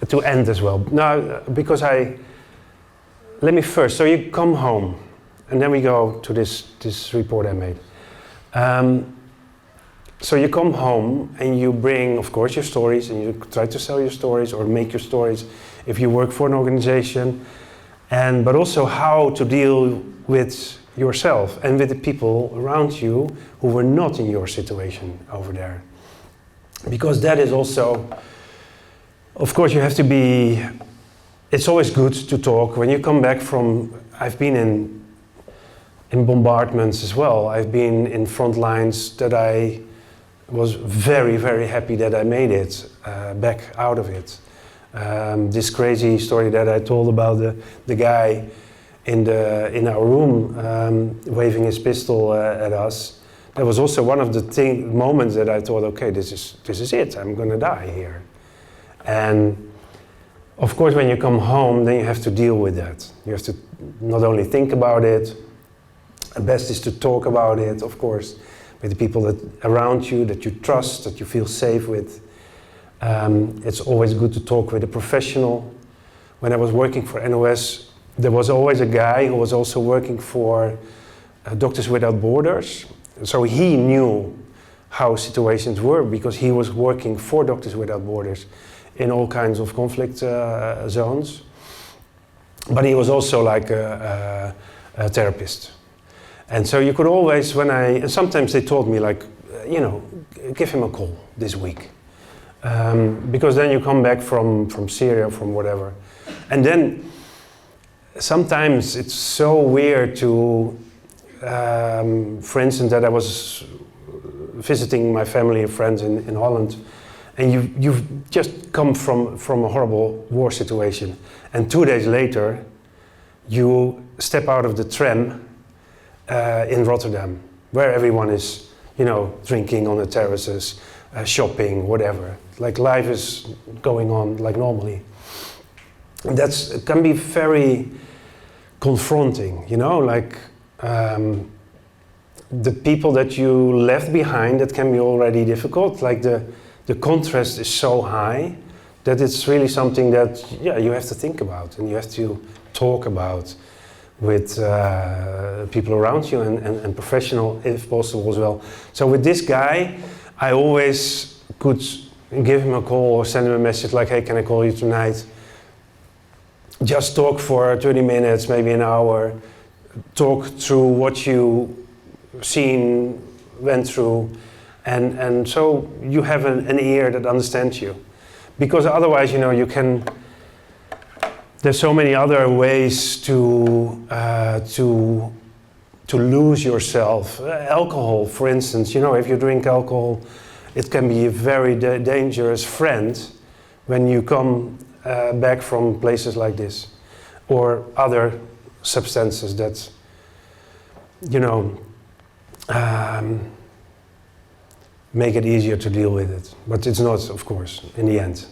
to end as well. Now, because let me first, so you come home, and then we go to this report I made. So you come home and you bring, of course, your stories, and you try to sell your stories or make your stories if you work for an organization, but also how to deal with yourself and with the people around you who were not in your situation over there. Because that is also, of course, you have to be, it's always good to talk. When you come back from, I've been in bombardments as well. I've been in front lines that I was very, very happy that I made it back out of it. This crazy story that I told about the guy in our room waving his pistol at us. That was also one of the moments that I thought, okay, this is it. I'm gonna die here. And of course, when you come home, then you have to deal with that. You have to not only think about it. The best is to talk about it, of course, with the people around you that you trust, that you feel safe with. It's always good to talk with a professional. When I was working for NOS, there was always a guy who was also working for Doctors Without Borders. So he knew how situations were because he was working for Doctors Without Borders in all kinds of conflict zones. But he was also like a therapist. And so you could always, and sometimes they told me like, give him a call this week. Because then you come back from Syria, from whatever. And then sometimes it's so weird to, for instance, that I was visiting my family and friends in Holland, and you've just come from a horrible war situation. And 2 days later, you step out of the tram in Rotterdam, where everyone is, drinking on the terraces, shopping, whatever. Like life is going on like normally. And it can be very confronting, like the people that you left behind, that can be already difficult. Like the contrast is so high that it's really something that, you have to think about and you have to talk about with people around you and professional, if possible, as well. So with this guy, I always could give him a call or send him a message like, hey, can I call you tonight? Just talk for 30 minutes, maybe an hour, talk through what you went through, and so you have an ear that understands you. Because otherwise, there's so many other ways to lose yourself. Alcohol, for instance, if you drink alcohol, it can be a very dangerous friend when you come back from places like this, or other substances that, make it easier to deal with it. But it's not, of course, in the end.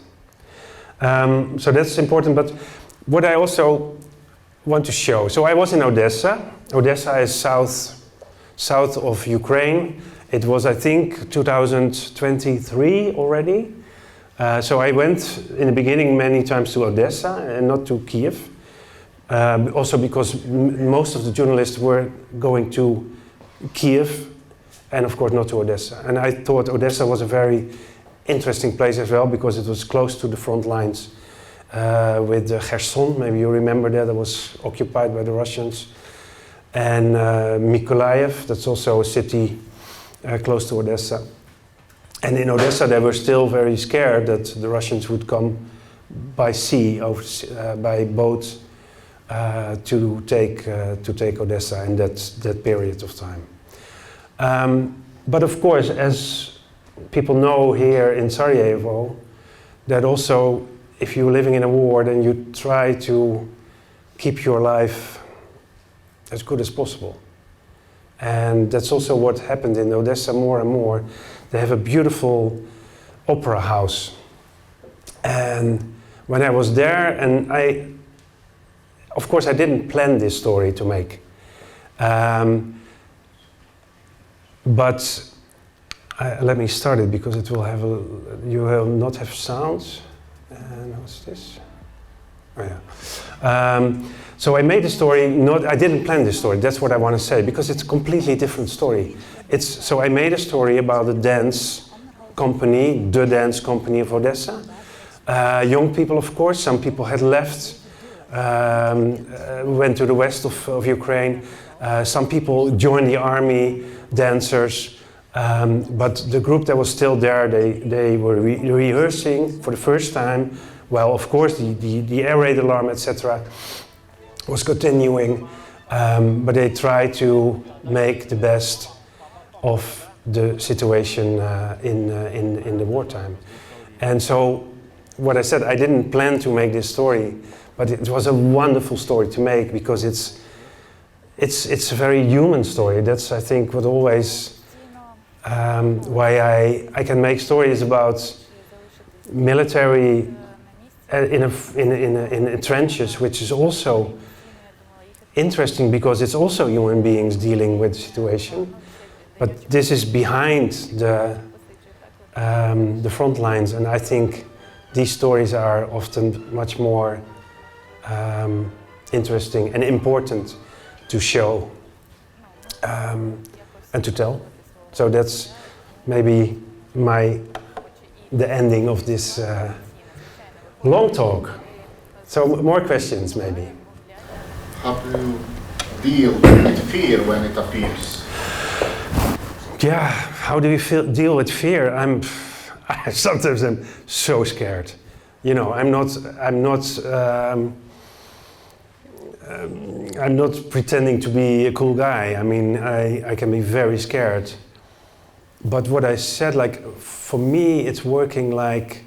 So that's important, but what I also want to show, so I was in Odessa. Odessa is south of Ukraine. It was, I think, 2023 already. So I went in the beginning many times to Odessa and not to Kiev. Also because most of the journalists were going to Kiev and of course not to Odessa. And I thought Odessa was a very interesting place as well because it was close to the front lines with Kherson, maybe you remember that was occupied by the Russians. And Mykolaiv, that's also a city close to Odessa. And in Odessa they were still very scared that the Russians would come by sea, by boat, to take Odessa in that period of time. But of course, as people know here in Sarajevo, that also if you're living in a war, then you try to keep your life as good as possible. And that's also what happened in Odessa more and more. They have a beautiful opera house. And when I was there, and of course I didn't plan this story to make. But let me start it because it will have you will not have sounds. And what's this? Oh yeah. So I made the story, I didn't plan this story, that's what I want to say, because it's a completely different story. So I made a story about the dance company of Odessa. Young people, of course, some people had left, went to the west of Ukraine. Some people joined the army, dancers, but the group that was still there, they were rehearsing for the first time. Well, of course, the air raid alarm, etc., was continuing, but they tried to make the best of the situation in the wartime. And so, what I said, I didn't plan to make this story, but it was a wonderful story to make because it's a very human story. That's, I think, what always why I can make stories about military in trenches, which is also interesting because it's also human beings dealing with the situation. But this is behind the front lines, and I think these stories are often much more interesting and important to show and to tell. So that's maybe the ending of this long talk. So more questions maybe.
How do you deal with fear when it appears?
Yeah, how do you deal with fear? Sometimes I'm so scared. You know, I'm not pretending to be a cool guy. I mean, I can be very scared. But what I said, like, for me, it's working like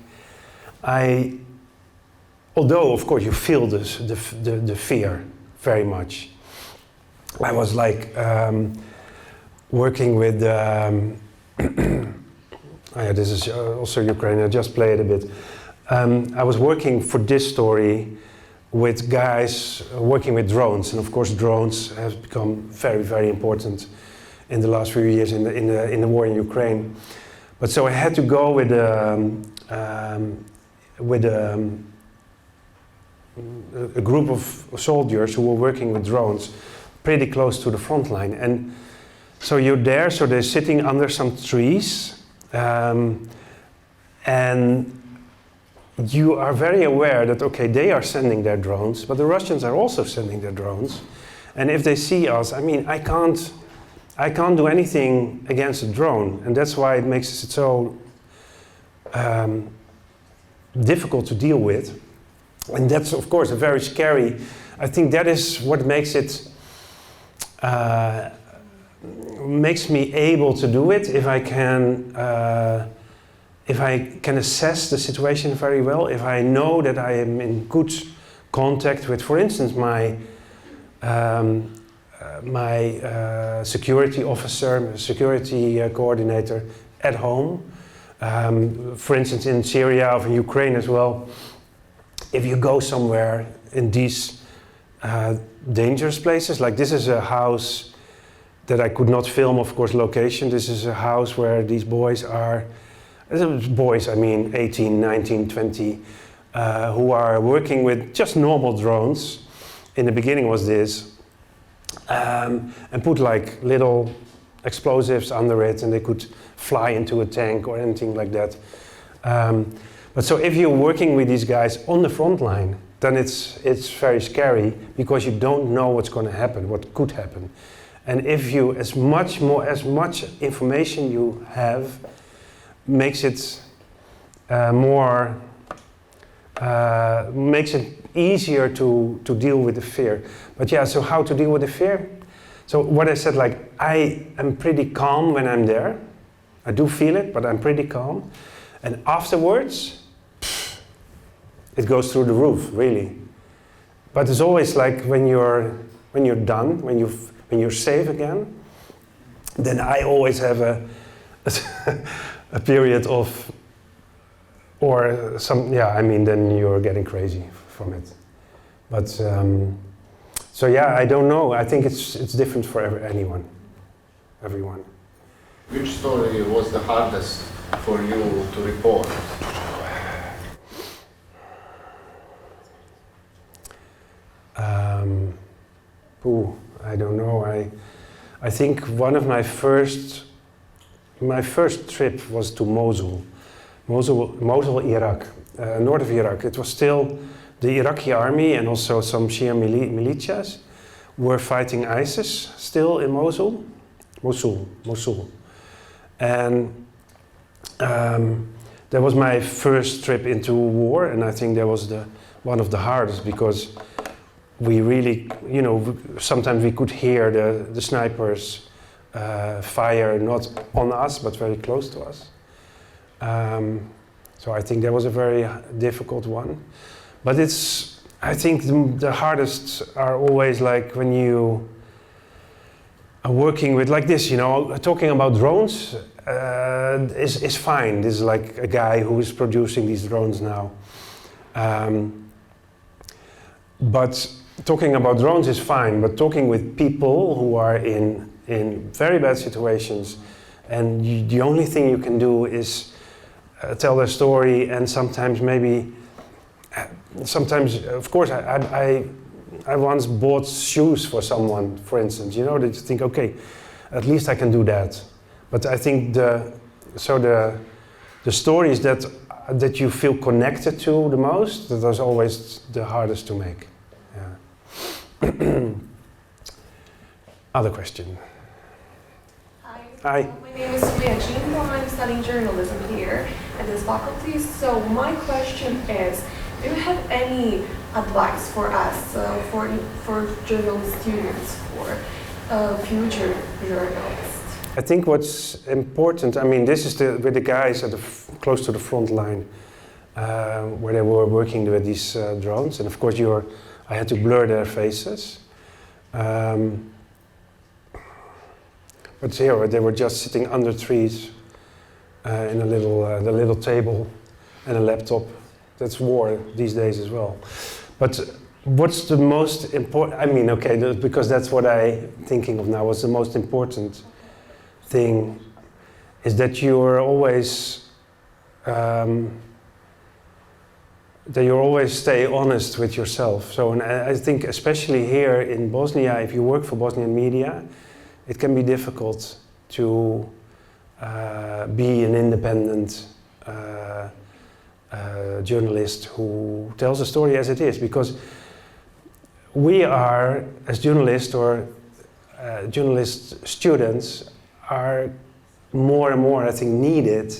although of course you feel the fear very much. I was like working with, this is also Ukrainian, I just played a bit. I was working for this story with guys working with drones, and of course drones have become very, very important in the last few years in the war in Ukraine. But so I had to go with a group of soldiers who were working with drones pretty close to the front line. And so you're there, so they're sitting under some trees, and you are very aware that, okay, they are sending their drones, but the Russians are also sending their drones. And if they see us, I mean, I can't do anything against a drone, and that's why it makes it so difficult to deal with. And that's, of course, a very scary. I think that is what makes it makes me able to do it if I can assess the situation very well. If I know that I am in good contact with, for instance, my security officer, security coordinator, at home. For instance, in Syria or in Ukraine as well, if you go somewhere in these dangerous places, like this is a house that I could not film, of course, location. This is a house where these boys are, boys, I mean 18, 19, 20, who are working with just normal drones. In the beginning was this, and put like little explosives under it, and they could fly into a tank or anything like that. But so if you're working with these guys on the front line, then it's very scary because you don't know what's going to happen, what could happen. And if you, as much information you have, makes it makes it easier to deal with the fear. But yeah, so how to deal with the fear? So what I said, like, I am pretty calm when I'm there. I do feel it, but I'm pretty calm. And afterwards, it goes through the roof, really. But it's always like when you're done, when you're safe again, then I always have a period of, or some, yeah, I mean, then you're getting crazy from it. But so yeah, I don't know. I think it's different for everyone.
Which story was the hardest for you to report?
I don't know. I think one of my first trip was to Mosul, Iraq, north of Iraq. It was still the Iraqi army and also some Shia militias were fighting ISIS still in Mosul. And that was my first trip into war, and I think that was one of the hardest because we really, sometimes we could hear the snipers fire not on us but very close to us. So I think that was a very difficult one. But I think the hardest are always like when you are working with like this, talking about drones is fine. This is like a guy who is producing these drones now. But talking about drones is fine, but talking with people who are in very bad situations, and the only thing you can do is tell their story, and sometimes of course I once bought shoes for someone, for instance, that you think, okay, at least I can do that. But I think the stories that you feel connected to the most, that is always the hardest to make. Yeah. Other question. Hi.
My name is Leah Jean. I'm studying journalism here at this faculty. So my question is, do you have any advice for us, for journalist students, for future journalists?
I think what's important, I mean, this is with the guys close to the front line, where they were working with these drones, and of course I had to blur their faces. But here they were just sitting under trees in the little table and a laptop. That's war these days as well. But what's the most important? I mean, okay, because that's what I'm thinking of now. What's the most important thing is that you're always stay honest with yourself. So, and I think especially here in Bosnia, if you work for Bosnian media, it can be difficult to be an independent journalist who tells a story as it is, because we are, as journalists or journalist students, are more and more, I think, needed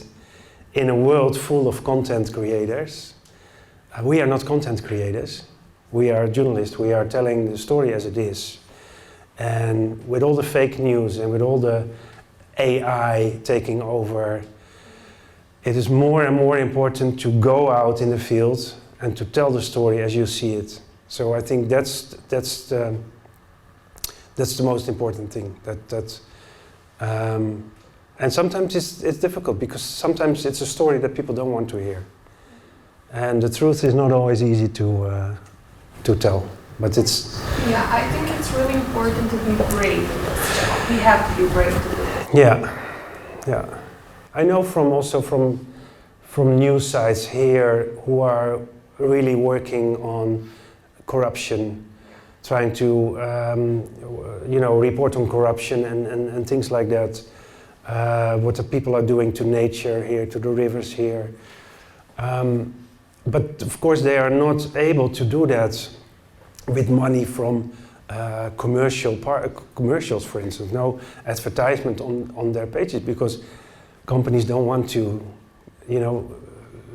in a world full of content creators. We are not content creators. We are journalists. We are telling the story as it is. And with all the fake news and with all the AI taking over, it is more and more important to go out in the field and to tell the story as you see it. So I think that's the most important thing. And sometimes it's difficult because sometimes it's a story that people don't want to hear. And the truth is not always easy to tell, but it's...
Yeah, I think it's really important to be brave in this job. We have to be brave to do it.
Yeah. I know from news sites here who are really working on corruption, trying to report on corruption and things like that. What the people are doing to nature here, to the rivers here. But of course they are not able to do that with money from commercials, for instance. No advertisement on their pages because companies don't want to,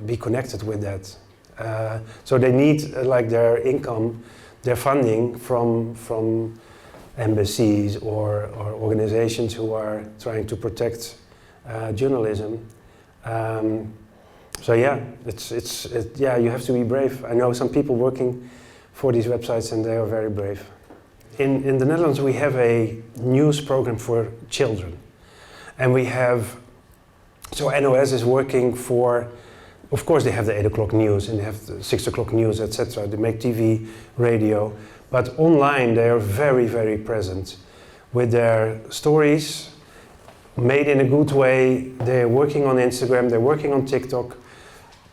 be connected with that. So they need their income, their funding from embassies or organizations who are trying to protect journalism. So yeah, you have to be brave. I know some people working for these websites and they are very brave. In the Netherlands we have a news program for children. And we have, so NOS is working for, of course they have the 8 o'clock news and they have the 6 o'clock news, etc. They make TV, radio, but online they are very, very present with their stories made in a good way. They're working on Instagram, they're working on TikTok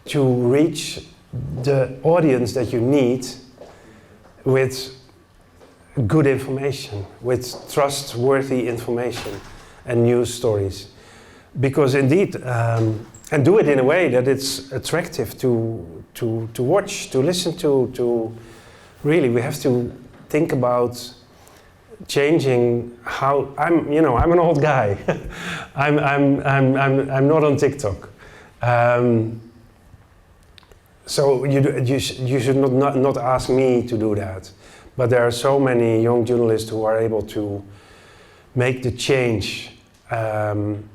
to reach the audience that you need with good information, with trustworthy information and news stories. Because indeed, and do it in a way that it's attractive to watch, to listen to. Really, we have to think about changing how I'm an old guy. I'm not on TikTok. So you should not ask me to do that. But there are so many young journalists who are able to make the change and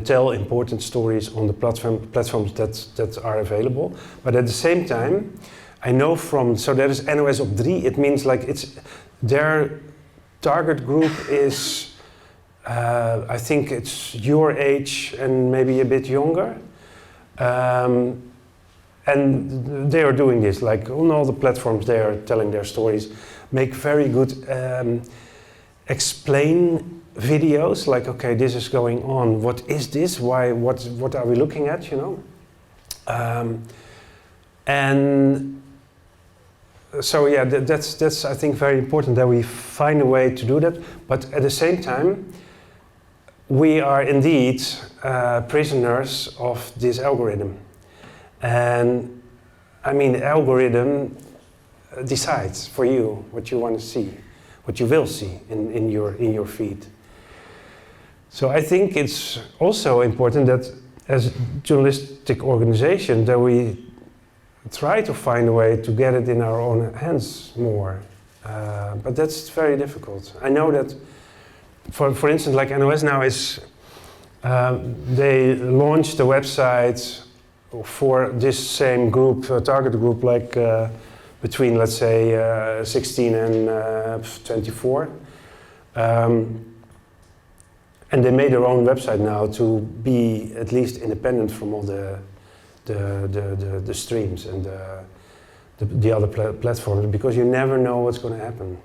tell important stories on the platforms that are available. But at the same time, I know so there is NOS op 3, it means their target group is, I think it's your age and maybe a bit younger. And they are doing this, on all the platforms they are telling their stories, make very good explain videos, okay, this is going on, what is this, why, what are we looking at, and so yeah, that's I think very important that we find a way to do that, but at the same time, we are indeed prisoners of this algorithm. And I mean, the algorithm decides for you what you want to see, what you will see in your feed. So I think it's also important that as a journalistic organization that we try to find a way to get it in our own hands more. But that's very difficult. I know that, for instance, NOS now is, they launched a website for this same group, target group, between, let's say, 16 and 24. And they made their own website now to be at least independent from all the streams and the other platforms, because you never know what's going to happen.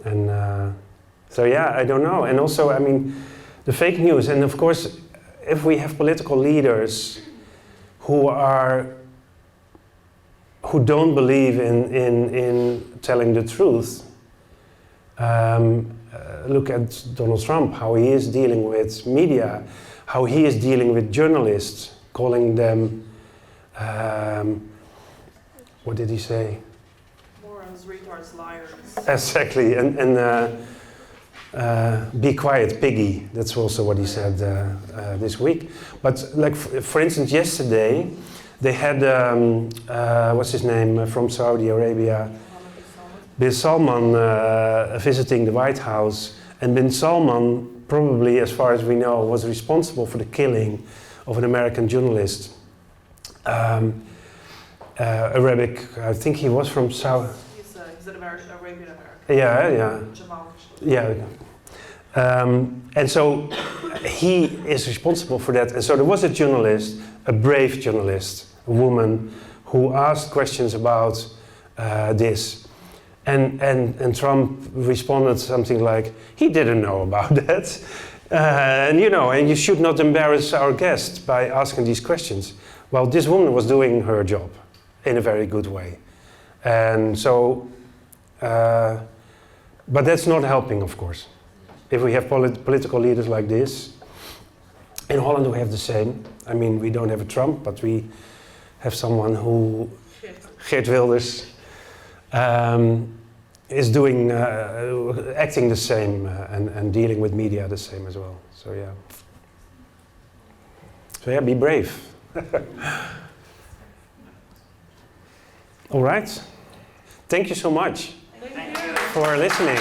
And so yeah, I don't know. And also, I mean, the fake news, and of course, if we have political leaders who don't believe in telling the truth. Look at Donald Trump, how he is dealing with media, how he is dealing with journalists, calling them, what did he say?
Morons, retards, liars.
Exactly, and be quiet, piggy. That's also what he said this week. But for instance, yesterday they had what's his name from Saudi Arabia, Bin Salman visiting the White House, and Bin Salman probably, as far as we know, was responsible for the killing of an American journalist, Arabic. I think he was from Saudi. He's an Arabian American. Yeah. Yeah. And so he is responsible for that. And so there was a journalist, a brave journalist, a woman, who asked questions about this. And Trump responded something like, he didn't know about that. And you should not embarrass our guest by asking these questions. Well, this woman was doing her job in a very good way. And so, but that's not helping, of course. If we have political leaders like this, in Holland we have the same. I mean, we don't have a Trump, but we have someone who, Geert Wilders, is doing, acting the same and dealing with media the same as well. So yeah. So yeah, be brave. All right. Thank you so much for listening.